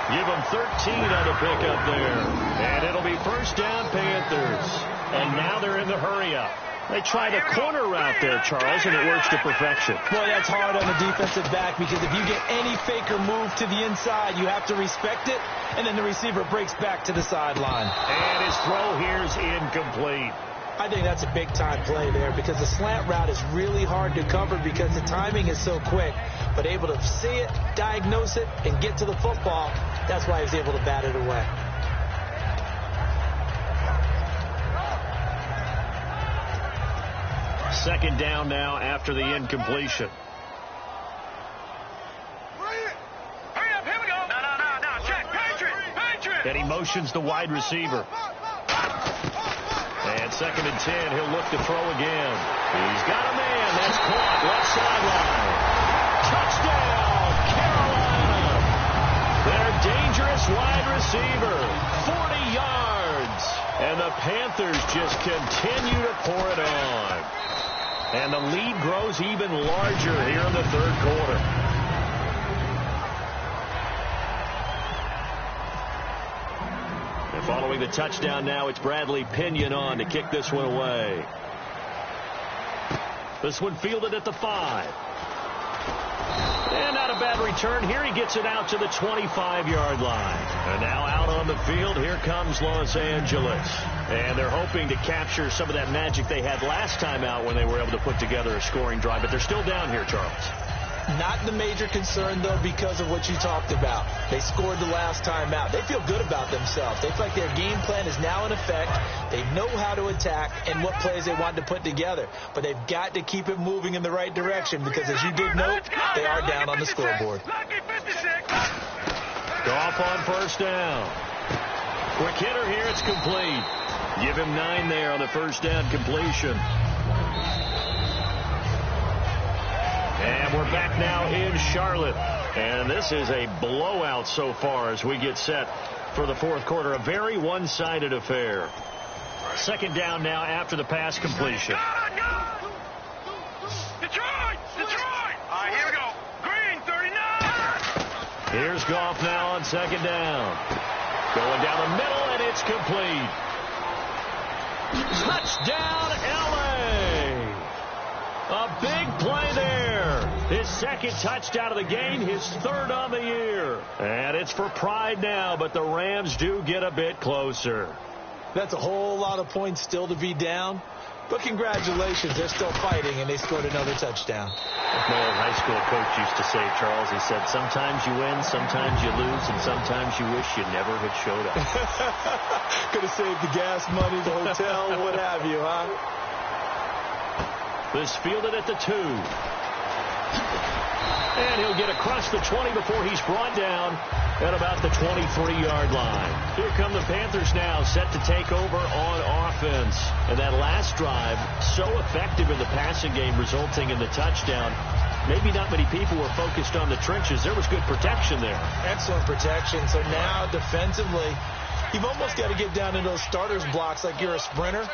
Give them 13 on the pickup there. And it'll be first down, Panthers. And now they're in the hurry-up. They try the corner route there, Charles, and it works to perfection. Boy, that's hard on the defensive back because if you get any faker move to the inside, you have to respect it, and then the receiver breaks back to the sideline. And his throw here is incomplete. I think that's a big-time play there because the slant route is really hard to cover because the timing is so quick. But able to see it, diagnose it, and get to the football, that's why he's able to bat it away. Second down now after the incompletion. Hurry up, here we go. No, check, Patriot. And he motions the wide receiver. And 2nd and 10, he'll look to throw again. He's got a man. That's caught. Left sideline. Touchdown, Carolina. Their dangerous wide receiver. 40 yards. And the Panthers just continue to pour it on. And the lead grows even larger here in the 3rd quarter. And following the touchdown now, it's Bradley Pinion on to kick this one away. This one fielded at the 5. And not a bad return. Here he gets it out to the 25-yard line. And now out on the field, here comes Los Angeles. And they're hoping to capture some of that magic they had last time out when they were able to put together a scoring drive. But they're still down here, Charles. Not the major concern, though, because of what you talked about. They scored the last time out. They feel good about themselves. They feel like their game plan is now in effect. They know how to attack and what plays they want to put together. But they've got to keep it moving in the right direction because, as you did note, they are down on the scoreboard. Goff on first down. Quick hitter here. It's complete. Give him 9 there on the first down completion. And we're back now in Charlotte. And this is a blowout so far as we get set for the 4th quarter. A very one-sided affair. 2nd down now after the pass completion. Detroit! All right, here we go. Green, 39. Here's Goff now on 2nd down. Going down the middle, and it's complete. Touchdown, L.A. A big play there. His 2nd touchdown of the game, his 3rd on the year. And it's for pride now, but the Rams do get a bit closer. That's a whole lot of points still to be down. But congratulations, they're still fighting, and they scored another touchdown. My old high school coach used to say, Charles, he said, sometimes you win, sometimes you lose, and sometimes you wish you never had showed up. Could have saved the gas money, the hotel, what have you, huh? This fielded at the 2. And he'll get across the 20 before he's brought down at about the 23-yard line. Here come the Panthers now, set to take over on offense. And that last drive, so effective in the passing game, resulting in the touchdown. Maybe not many people were focused on the trenches. There was good protection there. Excellent protection. So now, defensively, you've almost got to get down in those starters blocks like you're a sprinter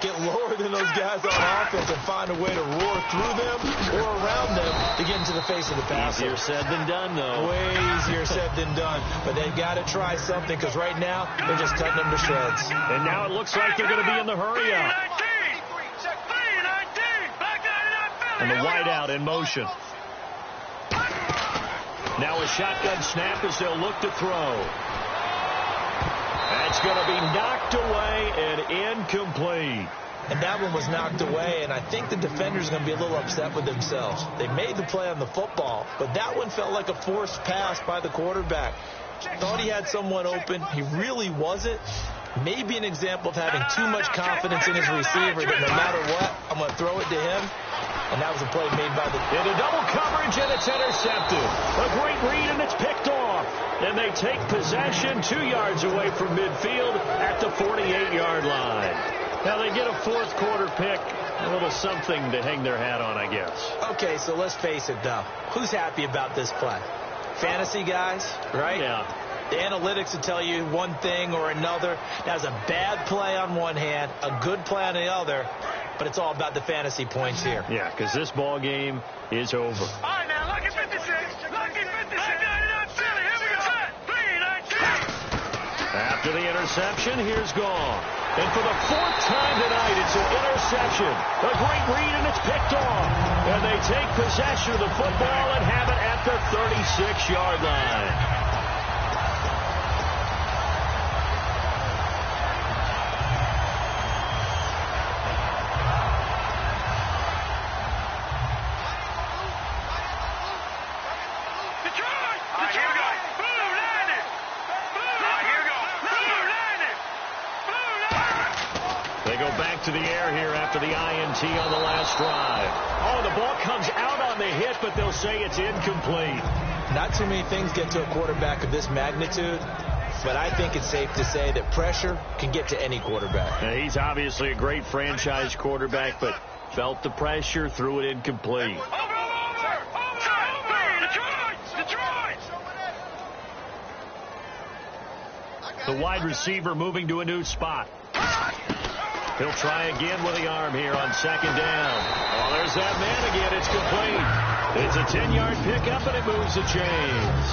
get lower than those guys on offense and find a way to roar through them or around them to get into the face of the passer. Easier said than done, though. Way easier said than done. But they've got to try something because right now they're just cutting them to shreds. And now it looks like they're going to be in the hurry up. And the wideout in motion. Now a shotgun snap as they'll look to throw. That's going to be knocked away and incomplete. And that one was knocked away, and I think the defenders are going to be a little upset with themselves. They made the play on the football, but that one felt like a forced pass by the quarterback. Thought he had someone open. He really wasn't. Maybe an example of having too much confidence in his receiver that no matter what, I'm going to throw it to him. And that was a play made by the... Into double coverage, and it's intercepted. A great read, and it's picked off. And they take possession 2 yards away from midfield at the 48-yard line. Now they get a fourth quarter pick. A little something to hang their hat on, I guess. Okay, so let's face it, though. Who's happy about this play? Fantasy guys, right? Yeah. The analytics will tell you one thing or another. That's a bad play on one hand, a good play on the other. But it's all about the fantasy points here. Yeah, because this ball game is over. All right, now, lucky 56. Lucky 56. I got it up, Philly. Here we go. 3-19. After the interception, here's gone. And for the fourth time tonight, it's an interception. A great read, and it's picked off. And they take possession of the football and have it at the 36-yard line. To the air here after the INT on the last drive. Oh, the ball comes out on the hit, but they'll say it's incomplete. Not too many things get to a quarterback of this magnitude, but I think it's safe to say that pressure can get to any quarterback. Now, he's obviously a great franchise quarterback, but felt the pressure, threw it incomplete. The wide receiver moving to a new spot. He'll try again with the arm here on second down. Oh, there's that man again. It's complete. It's a 10-yard pickup, and it moves the chains.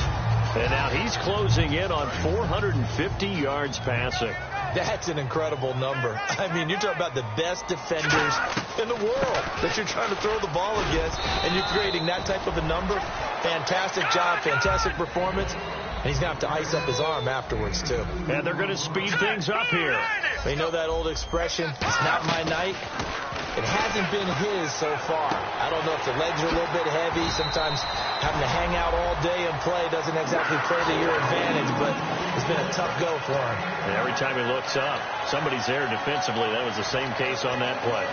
And now he's closing in on 450 yards passing. That's an incredible number. I mean, you're talking about the best defenders in the world that you're trying to throw the ball against, and you're creating that type of a number. Fantastic job, fantastic performance. And he's going to have to ice up his arm afterwards, too. And they're going to speed things up here. You know that old expression, it's not my night? It hasn't been his so far. I don't know if the legs are a little bit heavy. Sometimes having to hang out all day and play doesn't exactly play to your advantage, but it's been a tough go for him. And every time he looks up, somebody's there defensively. That was the same case on that play.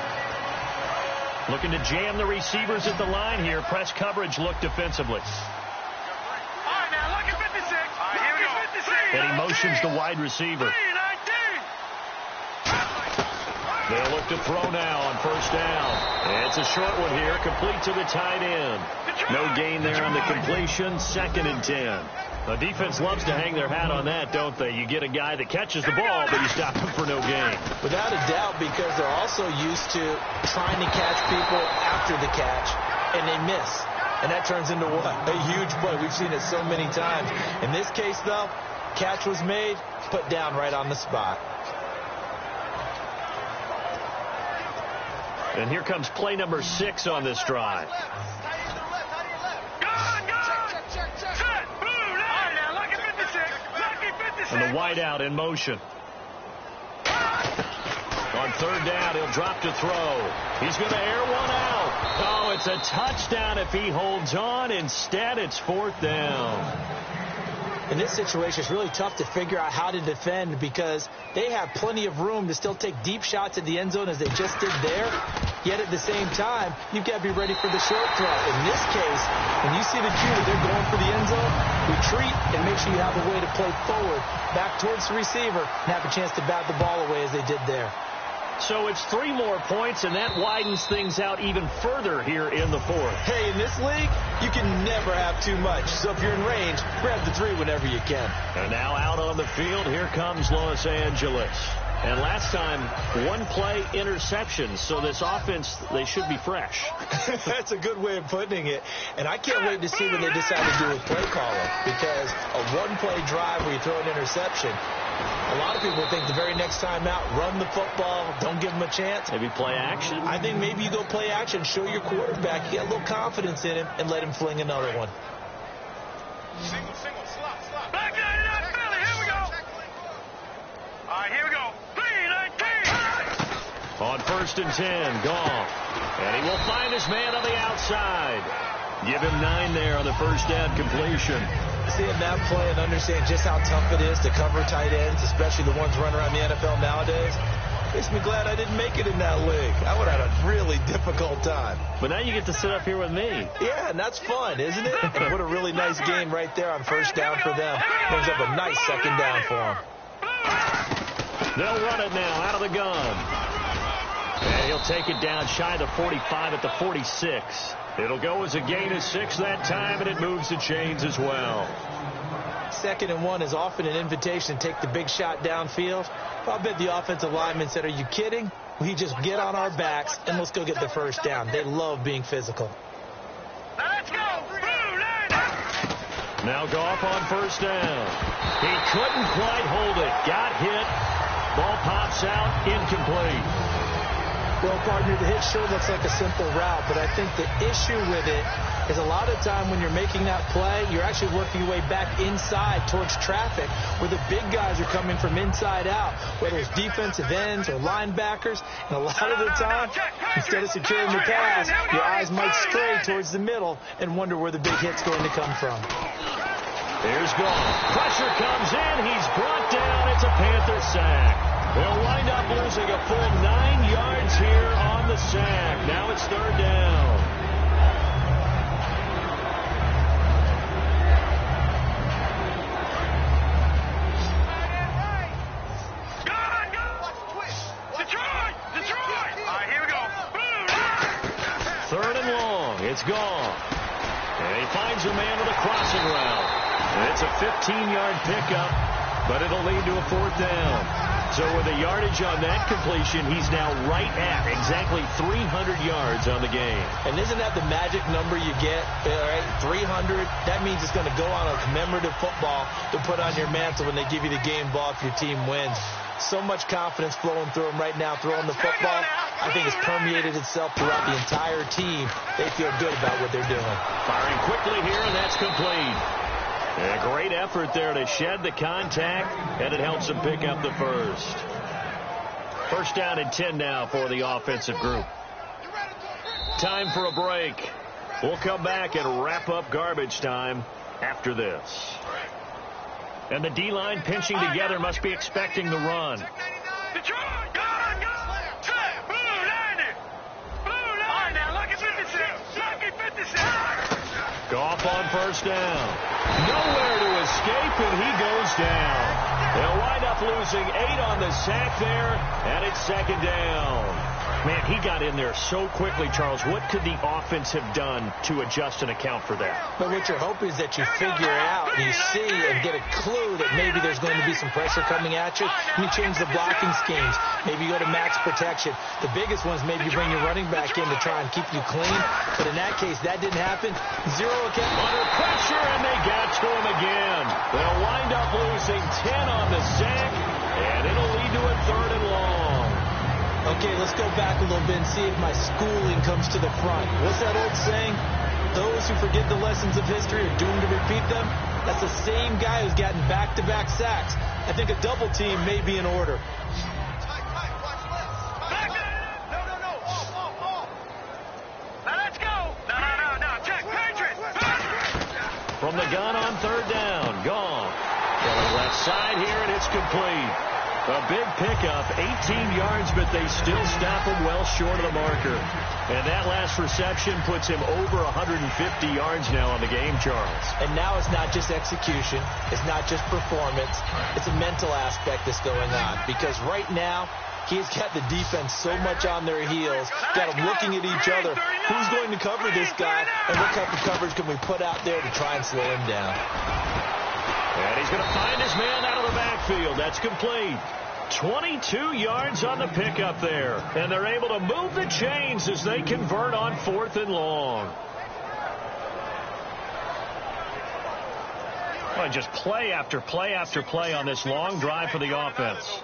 Looking to jam the receivers at the line here. Press coverage look defensively. And he motions the wide receiver. They'll look to throw now on first down. It's a short one here, complete to the tight end. No gain there on the completion, 2nd and 10. The defense loves to hang their hat on that, don't they? You get a guy that catches the ball, but you stop him for no gain. Without a doubt, because they're also used to trying to catch people after the catch, and they miss. And that turns into what? A huge play. We've seen it so many times. In this case, though, catch was made, put down right on the spot. And here comes play number 6 on this drive. And the wideout in motion. On third down, he'll drop to throw. He's going to air one out. Oh, it's a touchdown if he holds on. Instead, it's 4th down. In this situation, it's really tough to figure out how to defend because they have plenty of room to still take deep shots at the end zone as they just did there. Yet at the same time, you've got to be ready for the short throw. In this case, when you see the cue that they're going for the end zone, retreat and make sure you have a way to play forward, back towards the receiver, and have a chance to bat the ball away as they did there. So it's 3 more points, and that widens things out even further here in the 4th. Hey, in this league, you can never have too much. So if you're in range, grab the 3 whenever you can. And now out on the field, here comes Los Angeles. And last time, one play interception. So this offense, they should be fresh. That's a good way of putting it. And I can't wait to see what they decide to do with play calling, because a one-play drive where you throw an interception, a lot of people think the very next time out, run the football, don't give them a chance. Maybe play action? I think maybe you go play action, show your quarterback, you get a little confidence in him, and let him fling another one. Single, slot. Back down it up, Philly. Here we go. All right, here we go. 3-19. On 1st and 10, Goff. And he will find his man on the outside. Give him 9 there on the first down completion. Seeing that play and understand just how tough it is to cover tight ends, especially the ones running around the NFL nowadays, makes me glad I didn't make it in that league. I would have had a really difficult time. But now you get to sit up here with me. Yeah, and that's fun, isn't it? And what a really nice game right there on first down for them. Brings up a nice second down for them. They'll run it now out of the gun. And he'll take it down shy of the 45 at the 46. It'll go as a gain of 6 that time, and it moves the chains as well. 2nd and 1 is often an invitation to take the big shot downfield. I'll bet the offensive linemen said, are you kidding? We just get on our backs and let's go get the first down. They love being physical. Let's go. Now Goff on first down. He couldn't quite hold it. Got hit. Ball pops out. Incomplete. Well, partner, the hit sure looks like a simple route, but I think the issue with it is a lot of time when you're making that play, you're actually working your way back inside towards traffic where the big guys are coming from inside out, whether it's defensive ends or linebackers. And a lot of the time, instead of securing the pass, your eyes might stray towards the middle and wonder where the big hit's going to come from. Here's Goff. Pressure comes in. He's brought down. It's a Panther sack. They'll wind up losing a full 9 yards here on the sack. Now it's 3rd down. Detroit! All right, here we go. 3rd and long. It's Goff. And he finds a man with a crossing route. And it's a 15-yard pickup, but it'll lead to a 4th down. So with the yardage on that completion, he's now right at exactly 300 yards on the game. And isn't that the magic number you get? All right, 300. That means it's going to go on a commemorative football to put on your mantle when they give you the game ball if your team wins. So much confidence flowing through him right now, throwing the football. I think it's permeated itself throughout the entire team. They feel good about what they're doing. Firing quickly here, and that's complete. And a great effort there to shed the contact, and it helps them pick up the first. 1st down and 10 now for the offensive group. Time for a break. We'll come back and wrap up garbage time after this. And the D-line pinching together must be expecting the run. Detroit, go! Blue 90! Blue 90! Now, lucky 56! Lucky 56! Goff on 1st down. Nowhere to escape, and he goes down. They'll wind up losing 8 on the sack there, and it's 2nd down. Man, he got in there so quickly, Charles. What could the offense have done to adjust and account for that? But what you're hoping is that you figure out, and you see and get a clue that maybe there's going to be some pressure coming at you, and you change the blocking schemes. Maybe you go to max protection. The biggest ones, maybe you bring your running back in to try and keep you clean. But in that case, that didn't happen. 0 kept under pressure, and they got to him again. They'll wind up losing 10 on the sack, and it'll lead to a 3rd and long. Okay, let's go back a little bit and see if my schooling comes to the front. What's that old saying? Those who forget the lessons of history are doomed to repeat them. That's the same guy who's gotten back-to-back sacks. I think a double team may be in order. Let's go! No. Check, Patriots! From the gun on 3rd down. Goff. Going left side here, and it's complete. A big pickup, 18 yards, but they still stop him well short of the marker. And that last reception puts him over 150 yards now on the game, Charles. And now it's not just execution. It's not just performance. It's a mental aspect that's going on. Because right now, he's got the defense so much on their heels, got them looking at each other. Who's going to cover this guy, and what type of coverage can we put out there to try and slow him down? And he's going to find his man out of the backfield. That's complete. 22 yards on the pickup there. And they're able to move the chains as they convert on 4th and long. Well, just play after play after play on this long drive for the offense.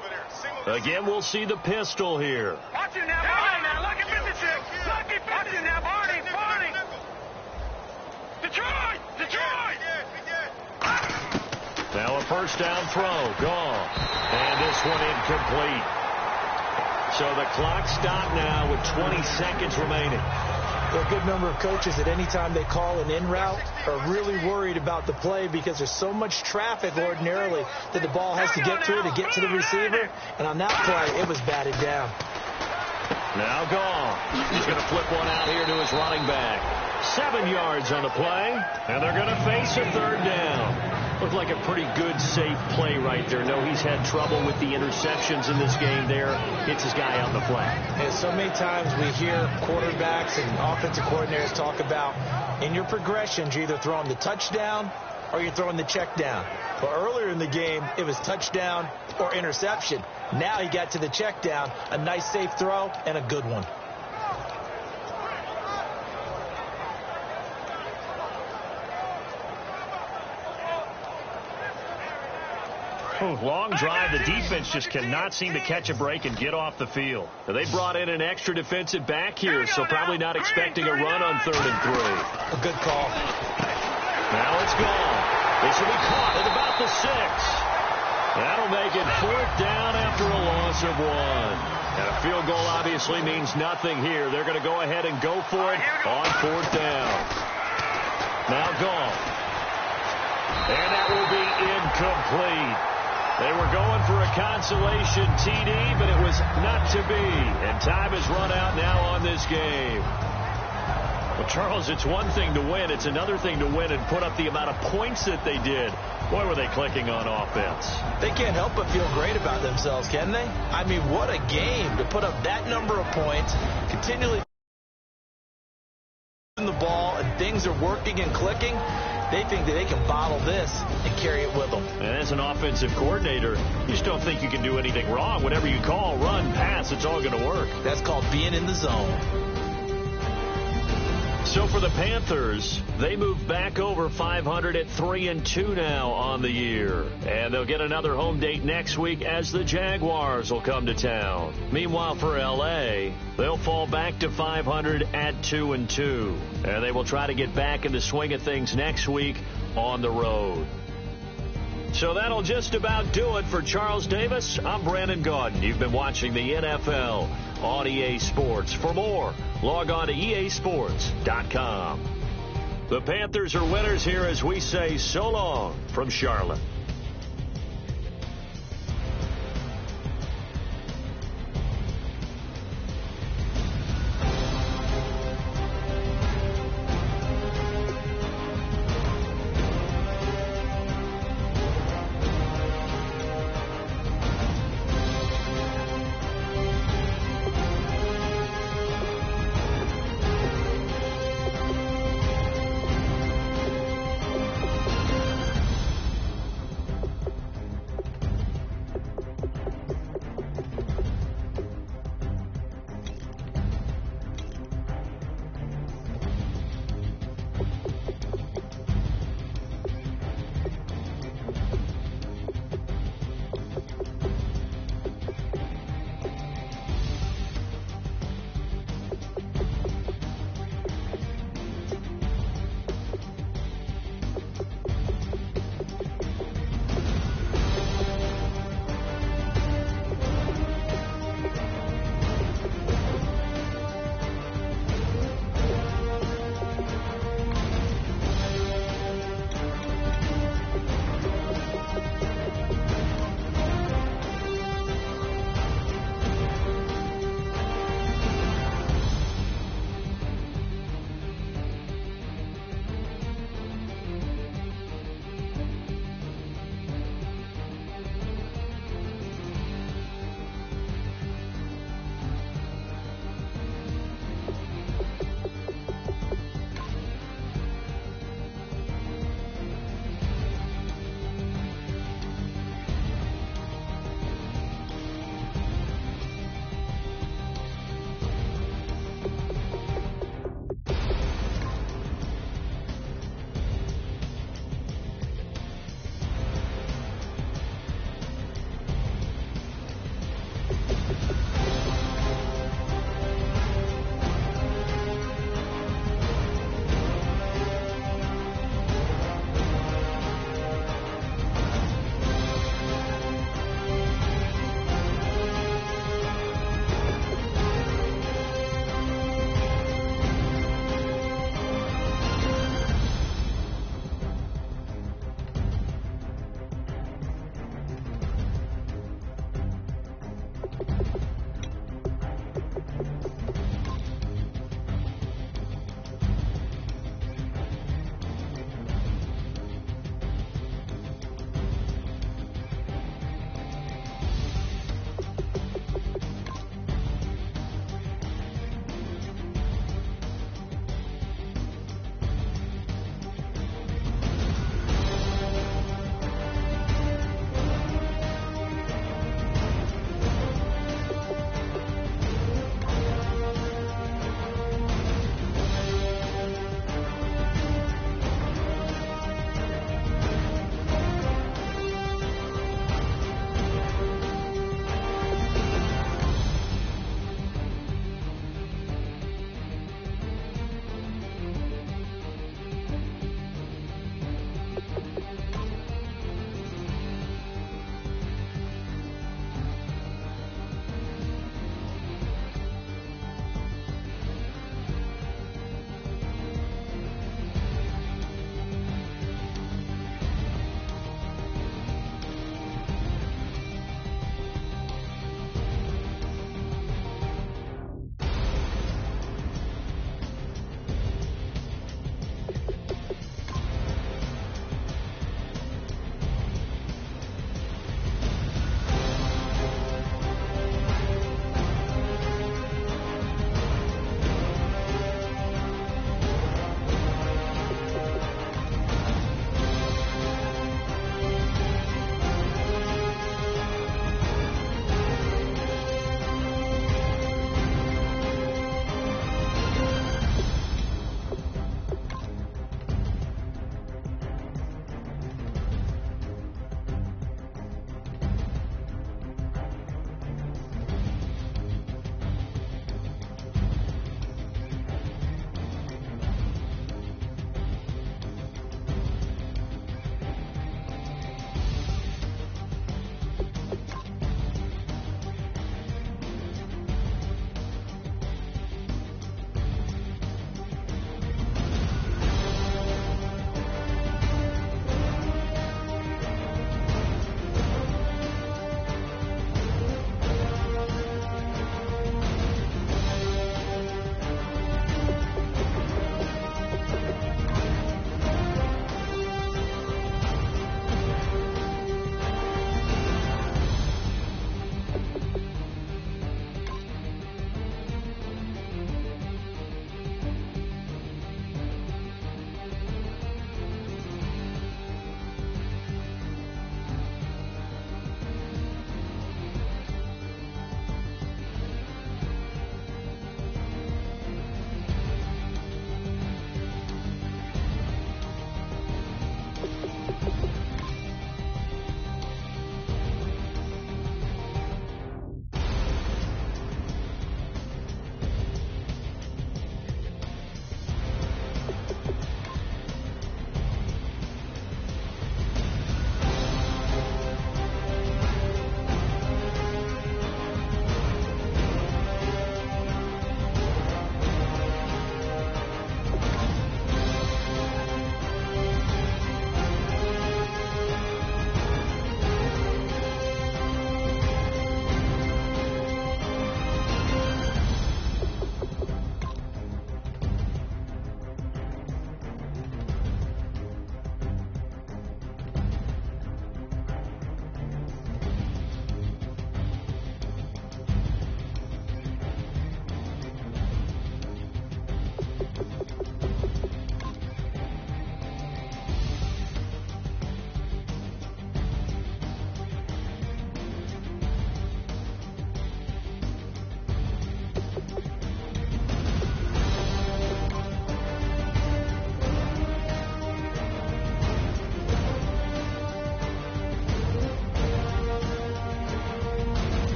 Again, we'll see the pistol here. Watch it now, Barney. Lucky 56. Lucky 56. Watch it now, Barney. Barney. Detroit. Detroit. Now a first down throw. Gone. And this one incomplete. So the clock stopped now with 20 seconds remaining. There are a good number of coaches that any time they call an in route are really worried about the play because there's so much traffic ordinarily that the ball has to get through to get to the receiver. And on that play, it was batted down. Now gone. He's going to flip one out here to his running back. 7 yards on the play, and they're going to face a 3rd down. Looked like a pretty good, safe play right there. No, he's had trouble with the interceptions in this game there. Hits his guy out in the flat. And so many times we hear quarterbacks and offensive coordinators talk about in your progressions, you're either throwing the touchdown or you're throwing the check down. But earlier in the game, it was touchdown or interception. Now he got to the check down, a nice safe throw, and a good one. Long drive. The defense just cannot seem to catch a break and get off the field. They brought in an extra defensive back here, so probably not expecting a run on 3rd and 3. A good call. Now it's gone. This will be caught at about the 6. That'll make it 4th down after a loss of 1. And a field goal obviously means nothing here. They're going to go ahead and go for it on 4th down. Now gone. And that will be incomplete. They were going for a consolation TD, but it was not to be. And time has run out now on this game. Well, Charles, it's one thing to win. It's another thing to win and put up the amount of points that they did. Boy, were they clicking on offense. They can't help but feel great about themselves, can they? I mean, what a game to put up that number of points, continually in the ball, and things are working and clicking. They think that they can bottle this and carry it with them. And as an offensive coordinator, you just don't think you can do anything wrong. Whatever you call, run, pass, it's all going to work. That's called being in the zone. So for the Panthers, they move back over 500 at 3-2 now on the year. And they'll get another home date next week as the Jaguars will come to town. Meanwhile, for L.A., they'll fall back to 500 at 2-2. And they will try to get back in the swing of things next week on the road. So that'll just about do it for Charles Davis. I'm Brandon Gaudin. You've been watching the NFL on EA Sports. For more, log on to easports.com. The Panthers are winners here as we say so long from Charlotte.